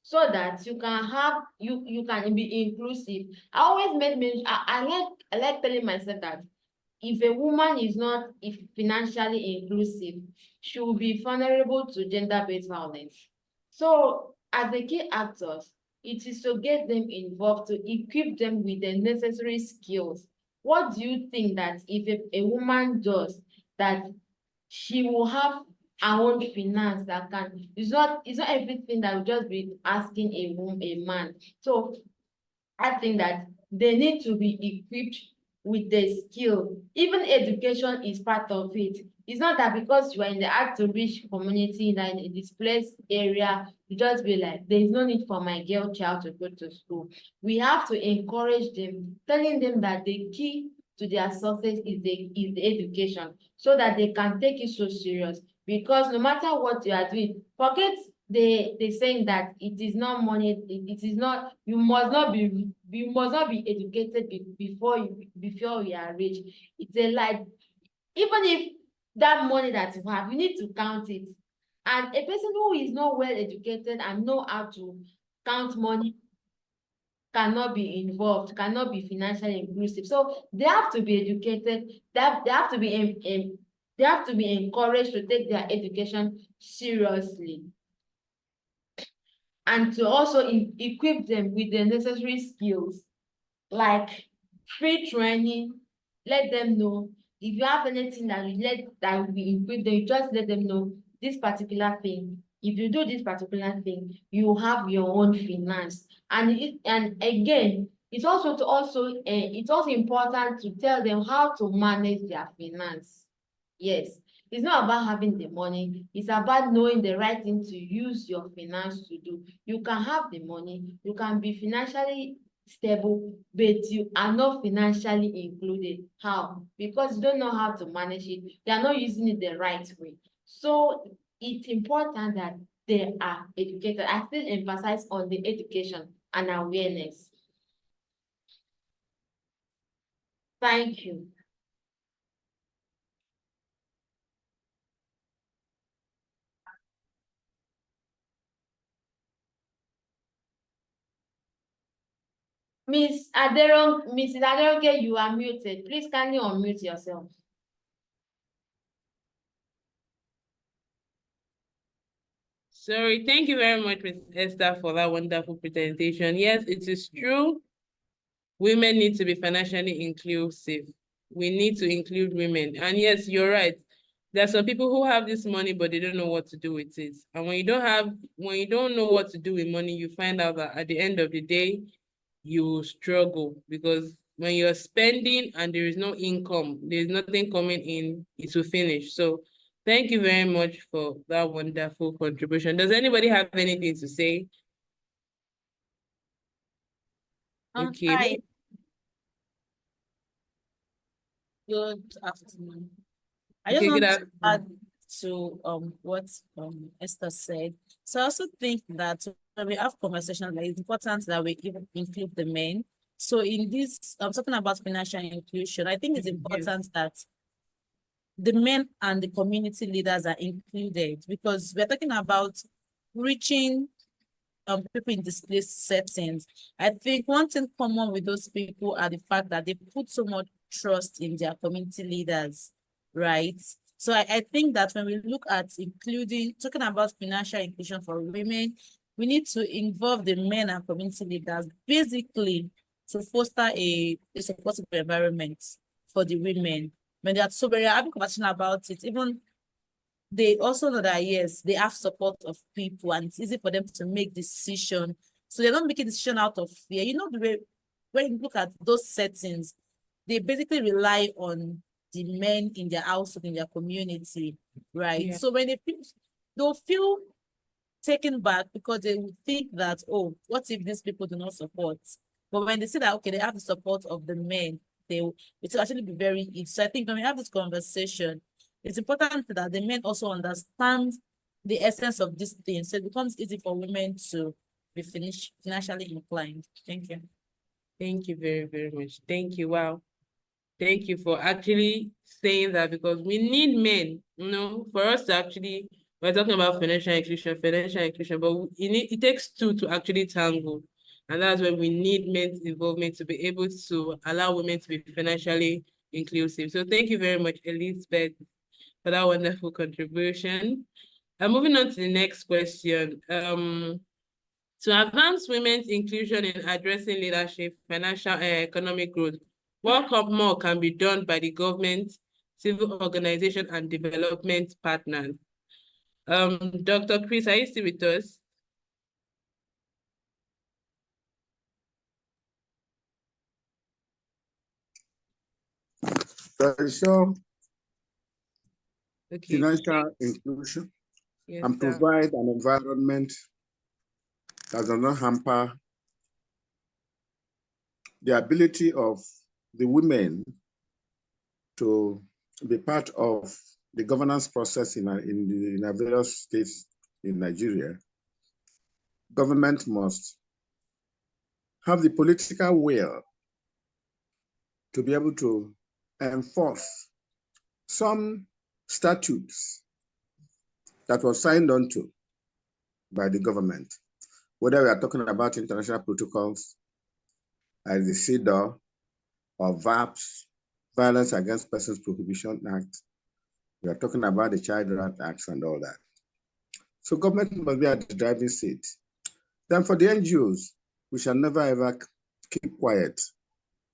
Speaker 8: so that you can be inclusive. I always make mention, I like telling myself that if a woman is not financially inclusive, she will be vulnerable to gender-based violence. So as the key actors, it is to get them involved, to equip them with the necessary skills. What do you think that if a woman does, that she will have her own finance that can, it's not everything that will just be asking a man. So I think that they need to be equipped with the skill. Even education is part of it. It's not that because you are in the hard-to-reach community, in a displaced area, you just be like, there is no need for my girl child to go to school. We have to encourage them, telling them that the key to their success is the education, so that they can take it so serious. Because no matter what you are doing, forget they saying that it is not money, it is not, you must not be educated before you are rich. It's a lie. Even if that money that you have, you need to count it. And a person who is not well educated and know how to count money cannot be involved, cannot be financially inclusive. So they have to be educated, they have to be encouraged to take their education seriously, and to also equip them with the necessary skills, like free training. Let them know if you have anything that will be equip them, you just let them know this particular thing. If you do this particular thing, you have your own finance. And again, it's also important to tell them how to manage their finance. Yes, it's not about having the money, it's about knowing the right thing to use your finance to do. You can have the money, you can be financially stable, but you are not financially included. How? Because you don't know how to manage it, you are not using it the right way. So it's important that they are educated. I still emphasize on the education and awareness. Thank you. Mrs. Aderonke, you are muted. Please kindly unmute yourself.
Speaker 1: Sorry, thank you very much, Ms. Esther, for that wonderful presentation. Yes, it is true. Women need to be financially inclusive. We need to include women. And yes, you're right. There are some people who have this money, but they don't know what to do with it. And when you don't know what to do with money, you find out that at the end of the day, you struggle, because when you're spending and there is no income, there's nothing coming in, it will finish. So thank you very much for that wonderful contribution. Does anybody have anything to say? Okay.
Speaker 9: Hi. Good afternoon. I just
Speaker 1: Okay, good
Speaker 9: want to
Speaker 1: afternoon.
Speaker 9: add to what Esther said. So I also think that when we have conversations, like, it's important that we even include the men. So in this, I'm talking about financial inclusion. I think it's important that the men and the community leaders are included, because we're talking about reaching people in displaced settings. I think one thing common with those people are the fact that they put so much trust in their community leaders, right? So I think that when we look at talking about financial inclusion for women, we need to involve the men and community leaders, basically to foster a supportive environment for the women. When they are sober, having conversation about it, even they also know that, yes, they have support of people and it's easy for them to make decisions. So they're not making decision out of fear. You know, the way, when you look at those settings, they basically rely on the men in their household, in their community, right?
Speaker 1: Yeah.
Speaker 9: So when they'll feel taken back because they will think that, oh, what if these people do not support? But when they see that, okay, they have the support of the men, it will actually be very easy. So I think when we have this conversation, it's important that the men also understand the essence of this thing. So it becomes easy for women to be financially inclined. Thank you.
Speaker 1: Thank you very, very much. Thank you. Wow. Thank you for actually saying that, because we need men, you know, for us to actually, we're talking about financial inclusion, but it takes two to actually tango. And that's when we need men's involvement to be able to allow women to be financially inclusive. So thank you very much, Elizabeth, for that wonderful contribution. Moving on to the next question. To advance women's inclusion in addressing leadership, financial and economic growth, what more can be done by the government, civil organization, and development partners? Dr. Chris, are you still with us?
Speaker 3: So
Speaker 1: Okay.
Speaker 3: financial inclusion
Speaker 1: Yes,
Speaker 3: and
Speaker 1: sir.
Speaker 3: provide an environment that does not hamper the ability of the women to be part of the governance process in our various states in Nigeria. Government must have the political will to be able to enforce some statutes that were signed onto by the government, whether we are talking about international protocols like the CEDAW or VAPS, Violence Against Persons Prohibition Act. We are talking about the Child Rights Act and all that. So government must be at the driving seat. Then for the NGOs, we shall never ever keep quiet.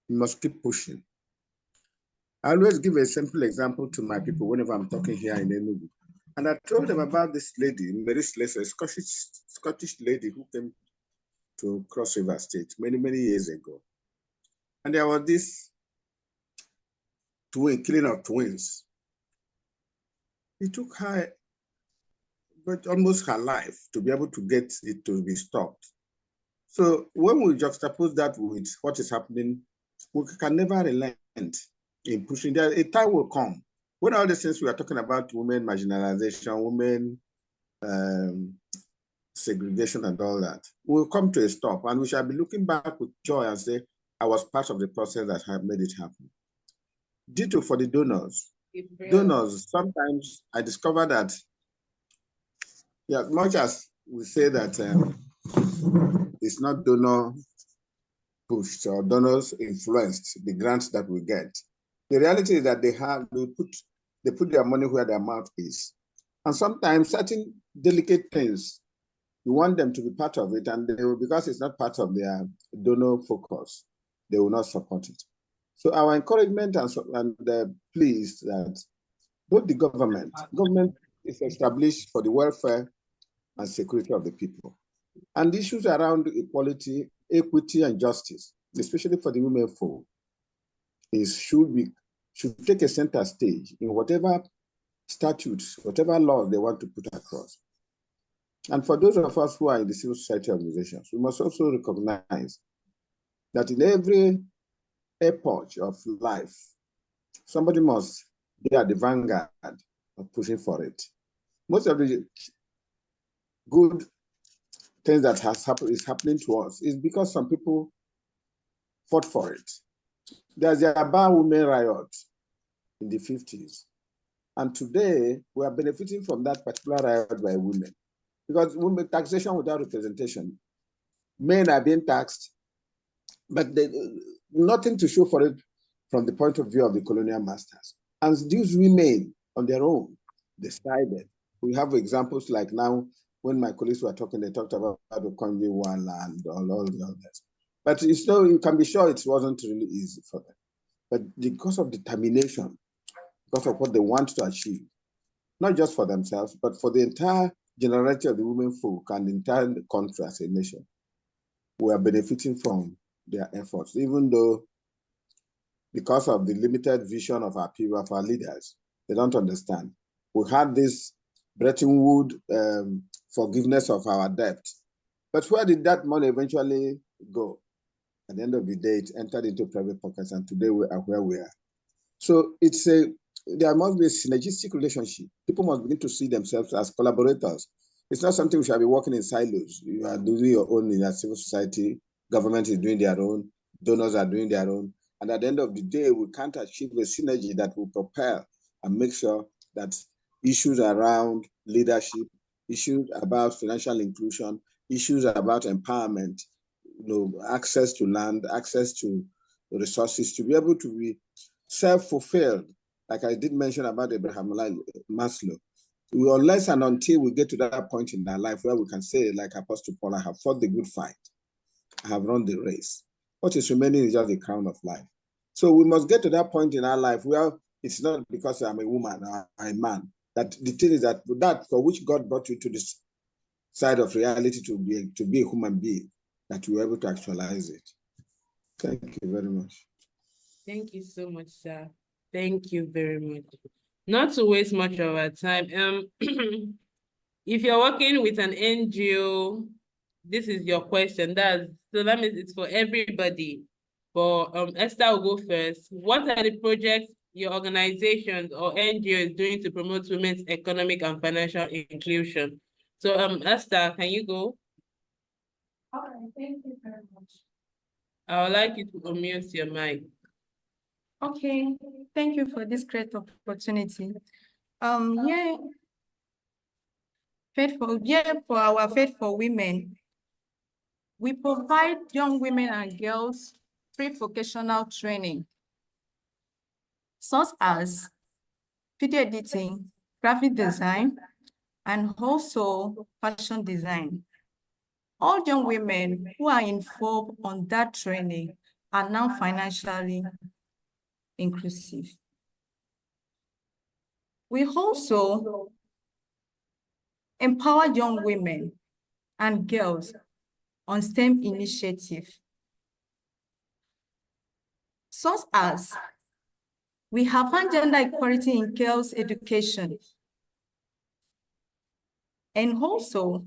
Speaker 3: We must keep pushing. I always give a simple example to my people whenever I'm talking here in Enugu. And I told them about this lady, Mary Slessor, a Scottish lady who came to Cross River State many, many years ago. And there was this killing of twins. It took her but almost her life to be able to get it to be stopped. So when we juxtapose that with what is happening, we can never relent in pushing. There, a time will come when all the things we are talking about, women marginalization, women segregation and all that, will come to a stop, and we shall be looking back with joy and say, I was part of the process that have made it happen. Ditto for the donors. Donors, sometimes I discover that, yeah, as much as we say that it's not donor pushed or donors influenced the grants that we get, the reality is that they put their money where their mouth is. And sometimes certain delicate things, you want them to be part of it, and they will, because it's not part of their donor focus, they will not support it. So our encouragement and pleased that both the government is established for the welfare and security of the people. And issues around equality, equity, and justice, especially for the women folk, should take a center stage in whatever statutes, whatever laws they want to put across. And for those of us who are in the civil society organizations, we must also recognize that in every epoch of life, somebody must be at the vanguard of pushing for it. Most of the good things that is happening to us is because some people fought for it. There's the Aba women riot in the 50s. And today, we are benefiting from that particular riot by women. Because women, taxation without representation, men are being taxed, but nothing to show for it from the point of view of the colonial masters. And these women on their own decided. We have examples like now, when my colleagues were talking, they talked about the Konye One and all that. But you can be sure it wasn't really easy for them. But because of determination, because of what they want to achieve, not just for themselves, but for the entire generality of the women folk and the entire country as a nation. We are benefiting from their efforts, even though because of the limited vision of our people, of our leaders, they don't understand. We had this Bretton Woods forgiveness of our debt, but where did that money eventually go? At the end of the day, it entered into private pockets, and today we are where we are. So there must be a synergistic relationship. People must begin to see themselves as collaborators. It's not something we shall be working in silos. You are doing your own in a civil society, government is doing their own, donors are doing their own. And at the end of the day, we can't achieve a synergy that will propel and make sure that issues around leadership, issues about financial inclusion, issues about empowerment, access to land, access to resources, to be able to be self-fulfilled. Like I did mention about Abraham Maslow, unless and until we get to that point in our life where we can say, like Apostle Paul, I have fought the good fight, I have run the race. What is remaining is just the crown of life. So we must get to that point in our life where it's not because I'm a woman or a man, that the thing is that for which God brought you to this side of reality to be a human being, that you are able to actualize it. Thank you very much.
Speaker 1: Thank you so much, sir. Thank you very much. Not to waste much of our time, if you're working with an NGO, this is your question. So that means it's for everybody. But Esther will go first. What are the projects your organizations or NGO is doing to promote women's economic and financial inclusion? So Esther, can you go?
Speaker 7: All right, thank you very much.
Speaker 1: I would like you to unmute your mic.
Speaker 7: Okay, thank you for this great opportunity. For our Faith for Women, we provide young women and girls free vocational training, such as video editing, graphic design, and also fashion design. All young women who are involved on that training are now financially inclusive. We also empower young women and girls on STEM initiatives, such as we have found gender equality in girls' education, and also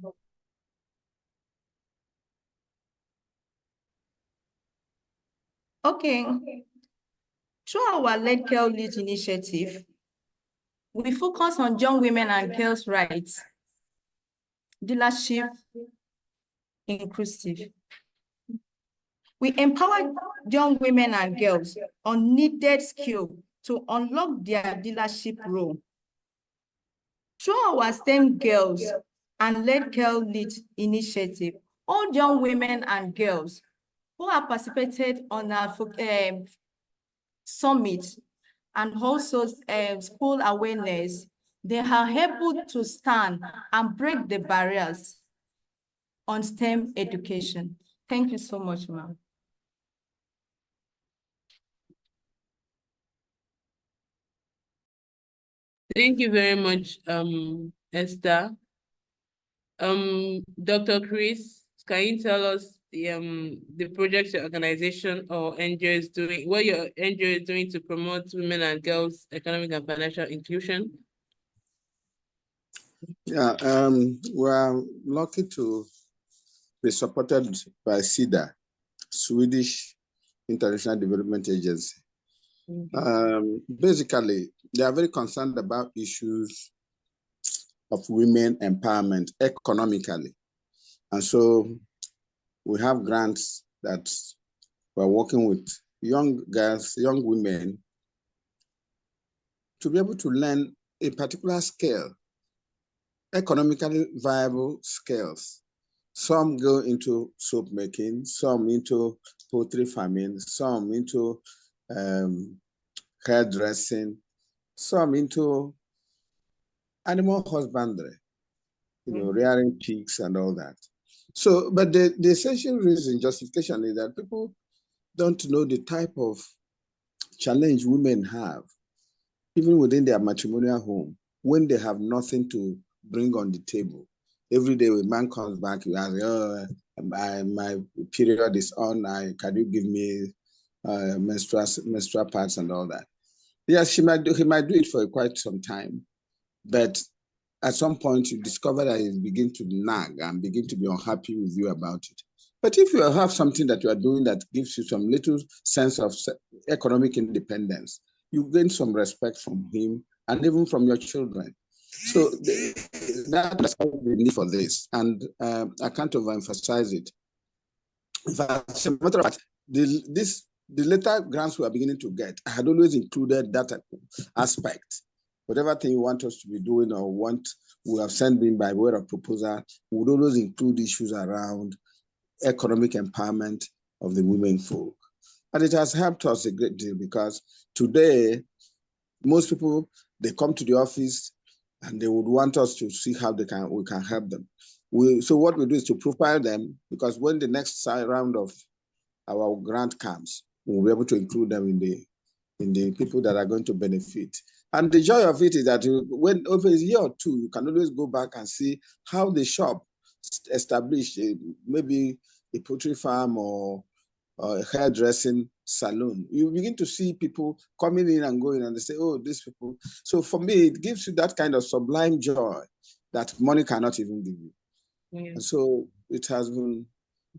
Speaker 7: through our Let Girl Lead initiative, we focus on young women and girls' rights, leadership, inclusive. We empower young women and girls on needed skills to unlock their leadership role. Through our STEM Girls and Let Girl Lead initiative, all young women and girls who have participated on our summit and also school awareness, they are able to stand and break the barriers on STEM education. Thank you so much, ma'am.
Speaker 1: Thank you very much, Esther. Dr. Chris, can you tell us the projects your organization or NGO is doing, what your NGO is doing to promote women and girls' economic and financial inclusion?
Speaker 3: Yeah, we're lucky to be supported by SIDA, Swedish International Development Agency. Basically, they are very concerned about issues of women empowerment economically. And so we have grants that we're working with young girls, young women, to be able to learn a particular skill, economically viable skills. Some go into soap making, some into poultry farming, some into hairdressing, some into animal husbandry, rearing pigs and all that. So, but the essential reason, justification is that people don't know the type of challenge women have, even within their matrimonial home, when they have nothing to bring on the table. Every day when man comes back, you ask, oh, my period is on, can you give me menstrual pads and all that? Yes, he might do it for quite some time, but at some point you discover that he begin to nag and begin to be unhappy with you about it. But if you have something that you are doing that gives you some little sense of economic independence, you gain some respect from him and even from your children. So that's what we need for this, and I can't overemphasize it. In fact, as a matter of fact, the later grants we are beginning to get, I had always included that aspect. Whatever thing you want us to be doing or we have sent in by way of proposal, we would always include issues around economic empowerment of the women folk. And it has helped us a great deal, because today, most people, they come to the office and they would want us to see how we can help them. So what we do is to profile them, because when the next round of our grant comes, we'll be able to include them in the people that are going to benefit. And the joy of it is that when over a year or two, you can always go back and see how the shop established maybe a poultry farm or a hairdressing salon. You begin to see people coming in and going, and they say, oh, these people. So for me, it gives you that kind of sublime joy that money cannot even give you. Yeah. And so it has been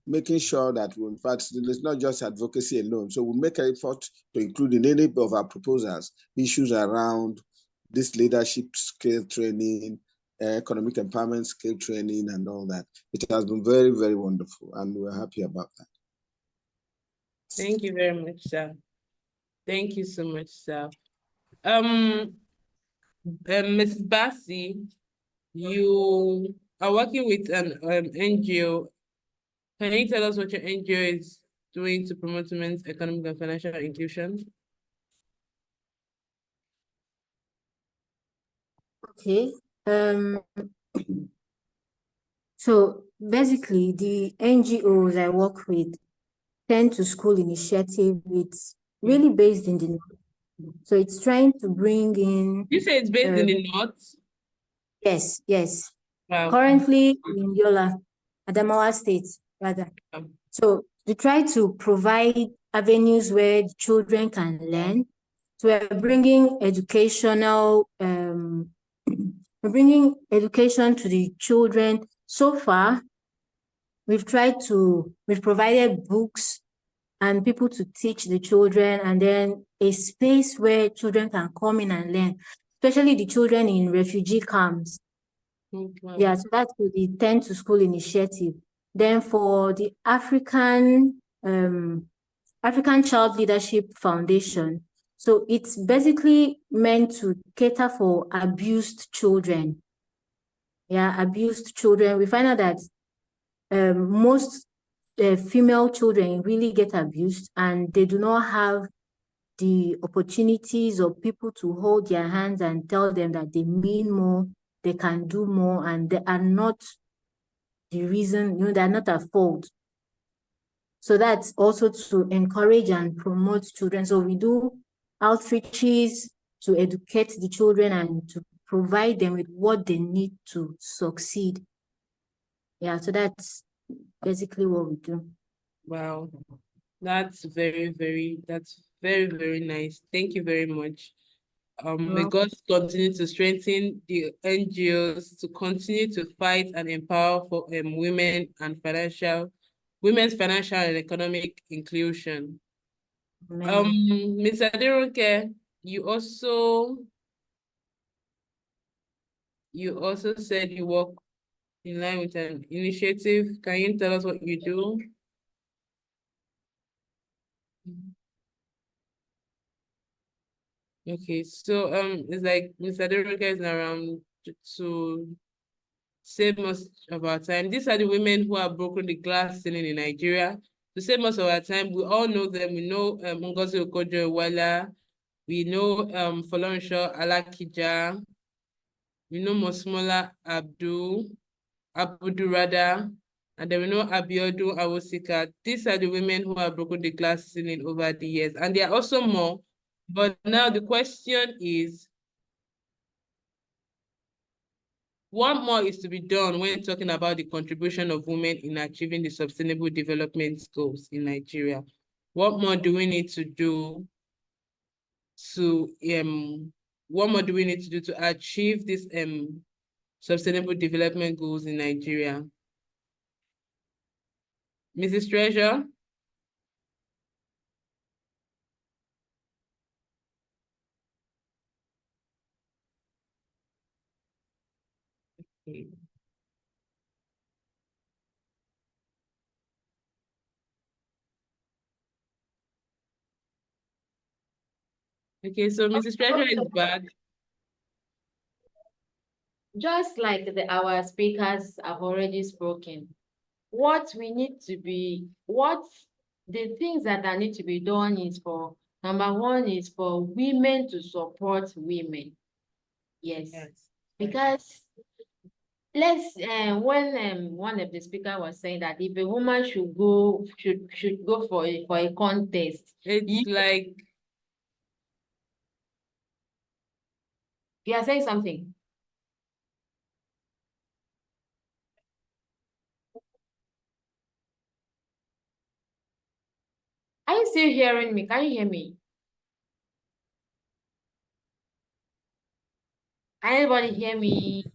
Speaker 3: making sure that we, in fact, it's not just advocacy alone. So we make an effort to include in any of our proposals issues around this leadership skill training, economic empowerment skill training, and all that. It has been very, very wonderful, and we're happy about that.
Speaker 1: Thank you very much, sir. Thank you so much, sir. Ms. Bassi, you are working with an NGO. Can you tell us what your NGO is doing to promote women's economic and financial inclusion?
Speaker 10: Okay. So basically, the NGOs I work with, Tend to School initiative, it's really based in the north. So it's trying to bring in.
Speaker 1: You say it's based in the north?
Speaker 10: Yes, yes.
Speaker 1: Wow.
Speaker 10: Currently in Yola, Adamawa State, rather. So we try to provide avenues where the children can learn. So we're bringing educational, we're bringing education to the children. So far, we've provided books and people to teach the children, and then a space where children can come in and learn, especially the children in refugee camps. Okay. Yeah, so that's the Tend to School initiative. Then for the African Child Leadership Foundation, so it's basically meant to cater for abused children. Yeah, abused children. We find out that most female children really get abused, and they do not have the opportunities or people to hold their hands and tell them that they mean more, they can do more, and they are not the reason, they're not at fault. So that's also to encourage and promote children. So we do outreaches to educate the children and to provide them with what they need to succeed. Yeah, so that's basically what we do.
Speaker 1: Wow, that's very, very nice. Thank you very much. May God continue to strengthen the NGOs to continue to fight and empower for women's financial and economic inclusion. Ms. Aderonke, you also said you work in line with an initiative. Can you tell us what you do? Okay, so it's like Mr. Aderonke is around to save most of our time. These are the women who have broken the glass ceiling in Nigeria. To save most of our time, we all know them. We know Ngozi Okonjo-Iweala. We know Folorunsho Alakija. We know Mosmola Abudurada. And then we know Abiodun Awosika. These are the women who have broken the glass ceiling over the years. And there are also more. But now the question is, What more is to be done when talking about the contribution of women in achieving the Sustainable Development Goals in Nigeria? What more do we need to do to achieve this Sustainable Development Goals in Nigeria? Mrs. Treasure? Okay. Okay, so Mrs. Treasure is back.
Speaker 8: Just like our speakers have already spoken, what we need to be, the things that need to be done is for, number one is for women to support women. Yes. Because let's when one of the speaker was saying that if a woman should go for a contest,
Speaker 1: it's like
Speaker 8: you are saying something. Are you still hearing me? Can you hear me? Can anybody hear me?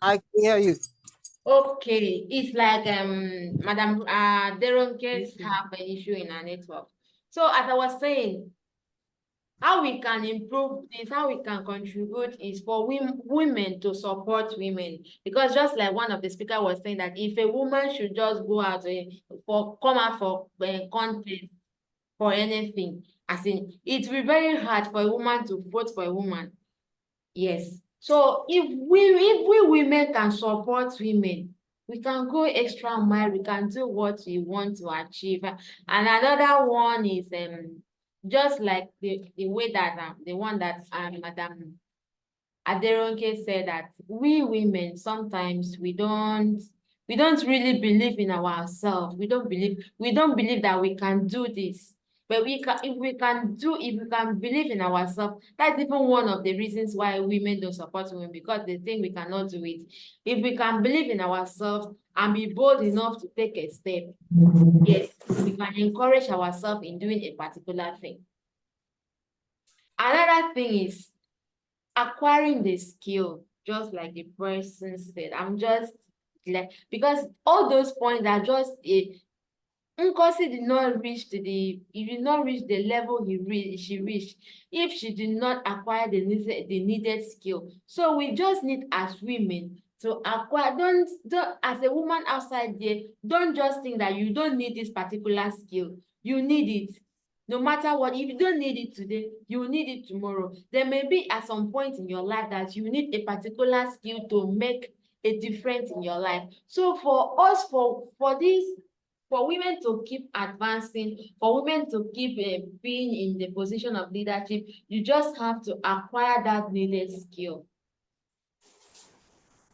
Speaker 2: I can hear you.
Speaker 8: Okay, it's like Madam Deronke have an issue in our network. So as I was saying, how we can improve this, how we can contribute is for women to support women. Because just like one of the speakers was saying that if a woman should just go out come out for contest for anything, as in it will be very hard for a woman to vote for a woman. Yes. So if we women can support women, we can go extra mile, we can do what we want to achieve. And another one is just like the way that the one that Madam Aderonke said, that we women sometimes we don't really believe in ourselves. We don't believe that we can do this. But if we can believe in ourselves, that's even one of the reasons why women don't support women, because they think we cannot do it. If we can believe in ourselves and be bold enough to take a step, yes, we can encourage ourselves in doing a particular thing. Another thing is acquiring the skill, just like the person said. I'm just like, because all those points are just Nkosi did not reach the level she reached if she did not acquire the needed skill. So we just need, as women, to acquire. Don't as a woman outside there, don't just think that you don't need this particular skill. You need it. No matter what, if you don't need it today, you will need it tomorrow. There may be at some point in your life that you need a particular skill to make a difference in your life. So for us, for women to keep advancing, for women to keep being in the position of leadership, you just have to acquire that needed skill.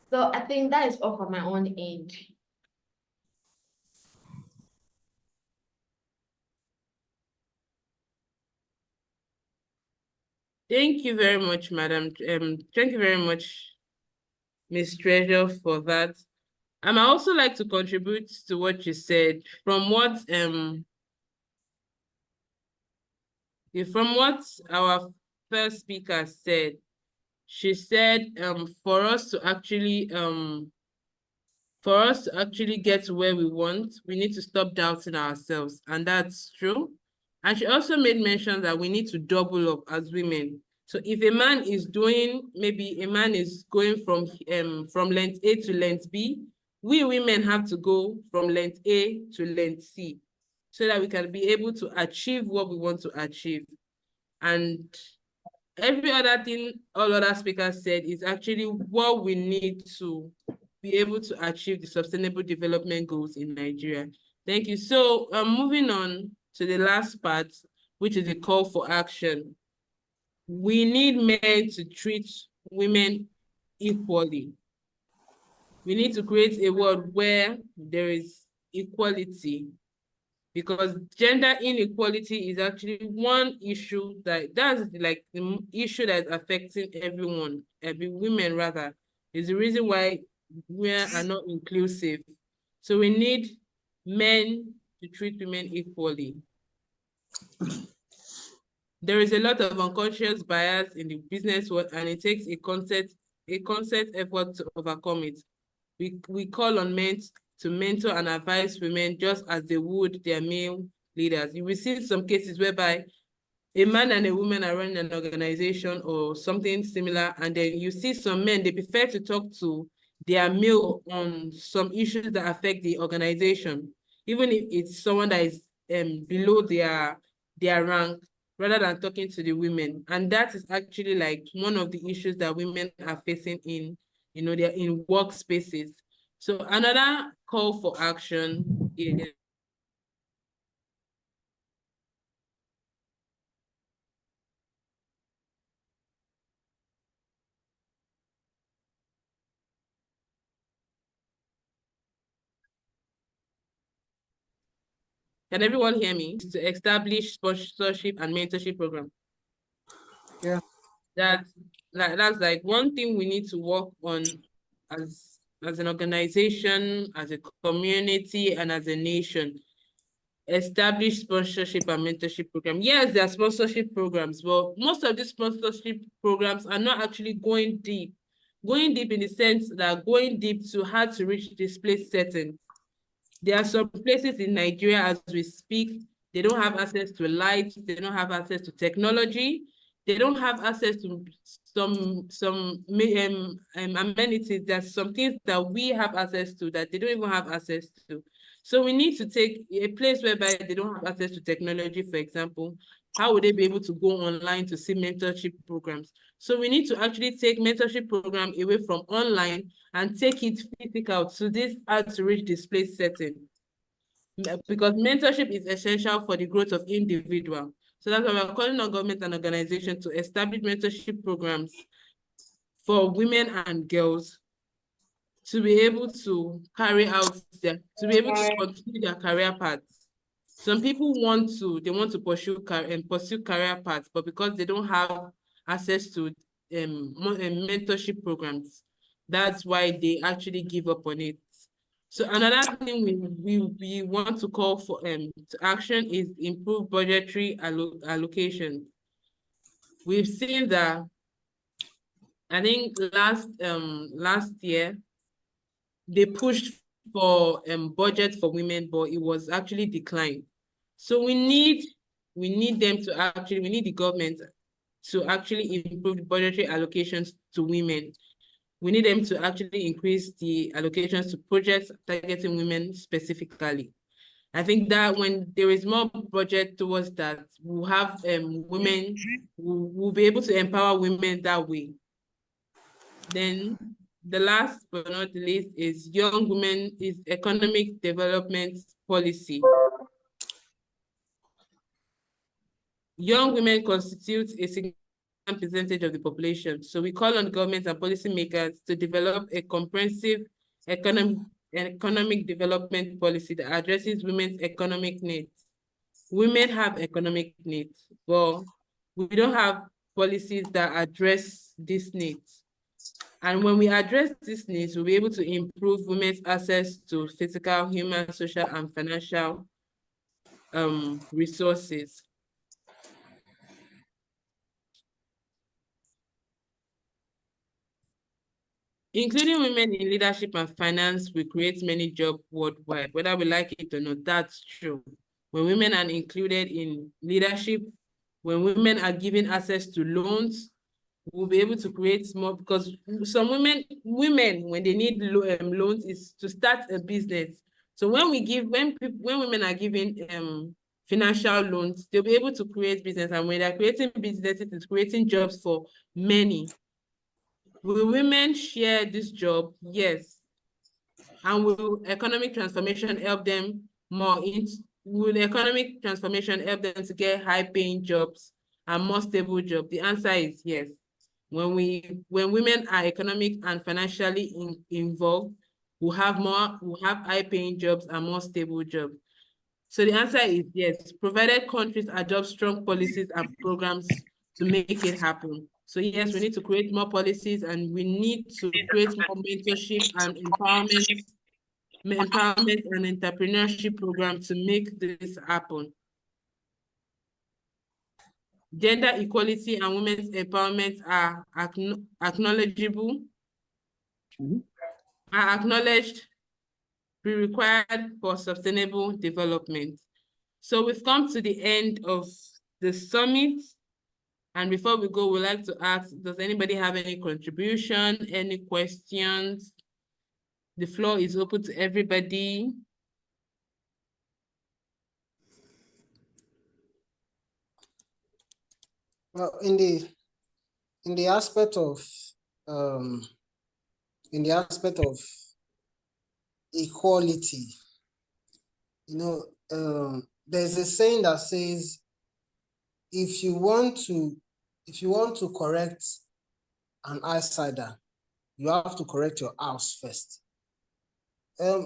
Speaker 8: So I think that is all from my own end.
Speaker 1: Thank you very much, Madam. Thank you very much, Ms. Treasure, for that. I also like to contribute to what you said. From what our first speaker said, she said for us to actually get to where we want, we need to stop doubting ourselves, and that's true. And she also made mention that we need to double up as women. So if a man is going from length A to length B, we women have to go from length A to length C, so that we can be able to achieve what we want to achieve. And every other thing all other speakers said is actually what we need to be able to achieve the Sustainable Development Goals in Nigeria. Thank you. So moving on to the last part, which is the call for action. We need men to treat women equally. We need to create a world where there is equality. because gender inequality is actually one issue that's like the issue that's affecting everyone, every women rather, is the reason why women are not inclusive. So we need men to treat women equally. There is a lot of unconscious bias in the business world, and it takes a concept effort to overcome it. We call on men to mentor and advise women just as they would their male leaders. You will see some cases whereby a man and a woman are running an organization or something similar, and then you see some men, they prefer to talk to their male on some issues that affect the organization, even if it's someone that is below their rank, rather than talking to the women. And that is actually like one of the issues that women are facing in, they're in workspaces. So another call for action is can everyone hear me? To establish sponsorship and mentorship program.
Speaker 2: Yeah.
Speaker 1: That's like one thing we need to work on as an organization, as a community, and as a nation. Establish sponsorship and mentorship program. Yes, there are sponsorship programs, but most of these sponsorship programs are not actually going deep. Going deep in the sense that going deep to how to reach displaced settings. There are some places in Nigeria as we speak, they don't have access to light, they don't have access to technology, they don't have access to some amenities. There's some things that we have access to that they don't even have access to. So we need to take a place whereby they don't have access to technology, for example. How would they be able to go online to see mentorship programs? So we need to actually take mentorship program away from online and take it physical to this outreach display setting. Because mentorship is essential for the growth of individual. So that's why we're calling on government and organizations to establish mentorship programs for women and girls to be able to carry out to be able to continue their career paths. Some people want to pursue career paths, but because they don't have access to mentorship programs, that's why they actually give up on it. So another thing we want to call for to action is improve budgetary allocation. We've seen that, I think last year they pushed for budget for women, but it was actually declined. So we need the government to actually improve the budgetary allocations to women. We need them to actually increase the allocations to projects targeting women specifically. I think that when there is more budget towards that, we'll have women, we'll be able to empower women that way. Then the last but not the least is young women is economic development policy. Young women constitute a significant percentage of the population. So we call on government and policymakers to develop a comprehensive economic development policy that addresses women's economic needs. Women have economic needs, but we don't have policies that address these needs. And when we address these needs, we'll be able to improve women's access to physical, human, social, and financial resources. Including women in leadership and finance will create many jobs worldwide, whether we like it or not, that's true. When women are included in leadership, when women are given access to loans, we'll be able to create more, because some women when they need loans is to start a business. So when women are given financial loans, they'll be able to create business, and when they're creating businesses, it's creating jobs for many. Will women share this job? Yes. And will economic transformation help them more? Will economic transformation help them to get high-paying jobs and more stable jobs? The answer is yes. When women are economic and financially involved, we'll have high-paying jobs and more stable jobs. So the answer is yes, provided countries adopt strong policies and programs to make it happen. So yes, we need to create more policies and we need to create more mentorship and empowerment and entrepreneurship programs to make this happen. Gender equality and women's empowerment are acknowledgeable, are acknowledged, required for sustainable development. So we've come to the end of the summit. And before we go, we'd like to ask, does anybody have any contribution, any questions? The floor is open to everybody.
Speaker 2: Well, in the aspect of equality, there's a saying that says, if you want to correct an outsider, you have to correct your house first. I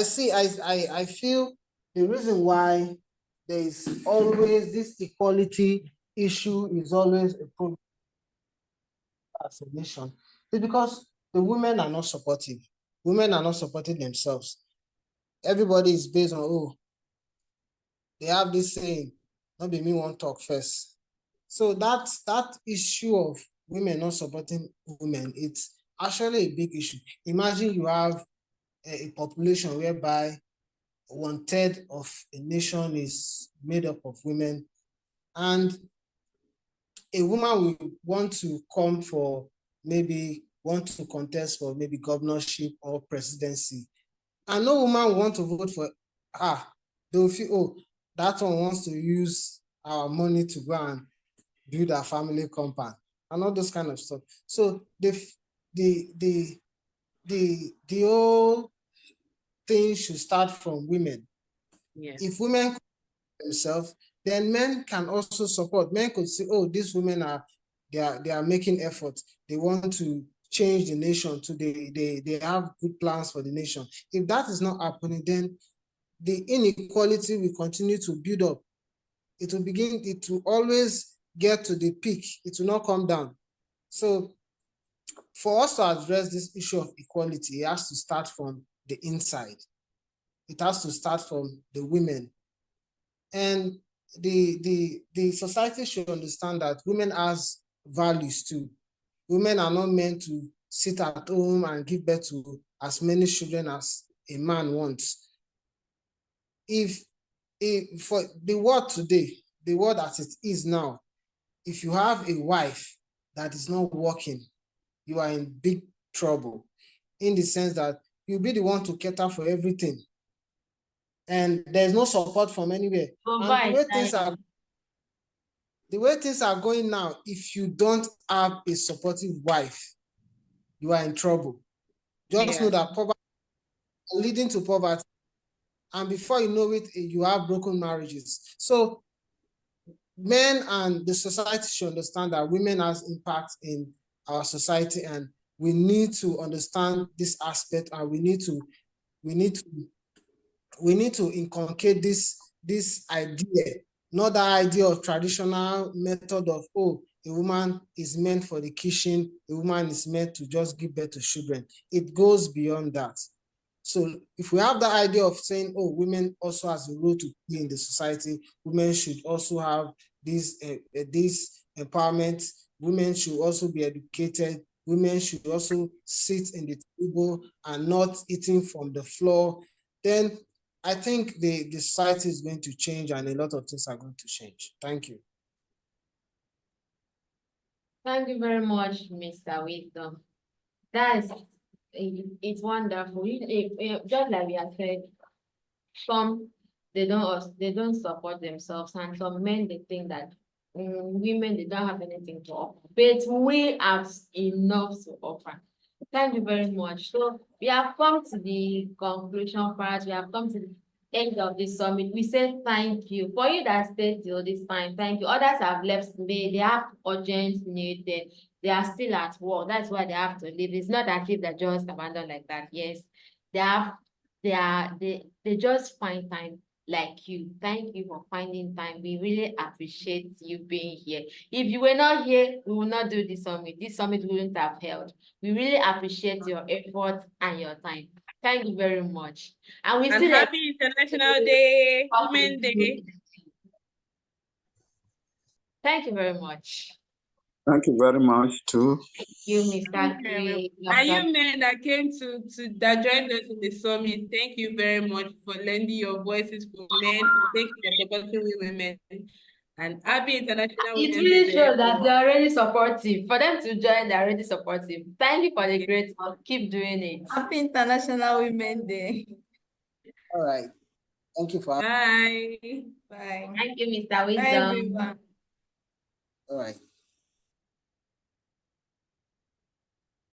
Speaker 2: feel the reason why there is always this equality issue is always a problem as a nation is because the women are not supportive. Women are not supporting themselves. Everybody is based on, oh, they have this saying, not be me one talk first. So that issue of women not supporting women, it's actually a big issue. Imagine you have a population whereby 1/3 of a nation is made up of women, and a woman will want to come for want to contest for maybe governorship or presidency, and no woman will want to vote for her. They will feel, oh, that one wants to use our money to go and build our family compound and all those kind of stuff. So the whole thing should start from women.
Speaker 1: Yes.
Speaker 2: If women themselves, then men can also support. Men could say, oh, these women they are making efforts. They want to change the nation. They have good plans for the nation. If that is not happening, then the inequality will continue to build up. It will always get to the peak. It will not come down. So for us to address this issue of equality, it has to start from the inside. It has to start from the women. And the society should understand that women has values too. Women are not meant to sit at home and give birth to as many children as a man wants. If for the world today, the world as it is now, if you have a wife that is not working, you are in big trouble, in the sense that you'll be the one to cater for everything. And there's no support from anywhere. And the way things are going now, if you don't have a supportive wife, you are in trouble. Just know that poverty leading to poverty. And before you know it, you have broken marriages. So men and the society should understand that women has impact in our society, and we need to understand this aspect, and we need to inculcate this idea, not the idea of traditional method of, oh, a woman is meant for the kitchen, a woman is meant to just give birth to children. It goes beyond that. So if we have the idea of saying, oh, women also has a role to play in the society, women should also have this empowerment, women should also be educated, women should also sit in the table and not eating from the floor, then I think the society is going to change, and a lot of things are going to change. Thank you.
Speaker 8: Thank you very much, Mr. Wisdom. It's wonderful. Just like we have said, some they don't support themselves, and some men they think that women they don't have anything to offer, but we have enough to offer. Thank you very much. So we have come to the conclusion part. We have come to the end of this summit. We say thank you. For you that stayed till this time, thank you. Others have left today. They have urgent need. They are still at work. That's why they have to leave. It's not as if they're just abandoned like that. Yes, they just find time like you. Thank you for finding time. We really appreciate you being here. If you were not here, we will not do this summit. This summit wouldn't have held. We really appreciate your effort and your time. Thank you very much. And we still
Speaker 1: happy International Day, Women's Day.
Speaker 8: Thank you very much.
Speaker 3: Thank you very much too.
Speaker 8: Thank you, Mr. Gray.
Speaker 1: And you men that came that joined us in the summit, thank you very much for lending your voices for men. Thank you for supporting women. And happy International
Speaker 8: It
Speaker 1: Women's
Speaker 8: really
Speaker 1: Day.
Speaker 8: shows that they're already supportive. For them to join, they're already supportive. Thank you for the great work. Keep doing it.
Speaker 7: Happy International Women's Day.
Speaker 2: All right. Thank you for
Speaker 1: Bye.
Speaker 7: Bye.
Speaker 8: Thank you, Mr.
Speaker 7: Bye,
Speaker 8: Wisdom.
Speaker 7: everyone.
Speaker 2: all right.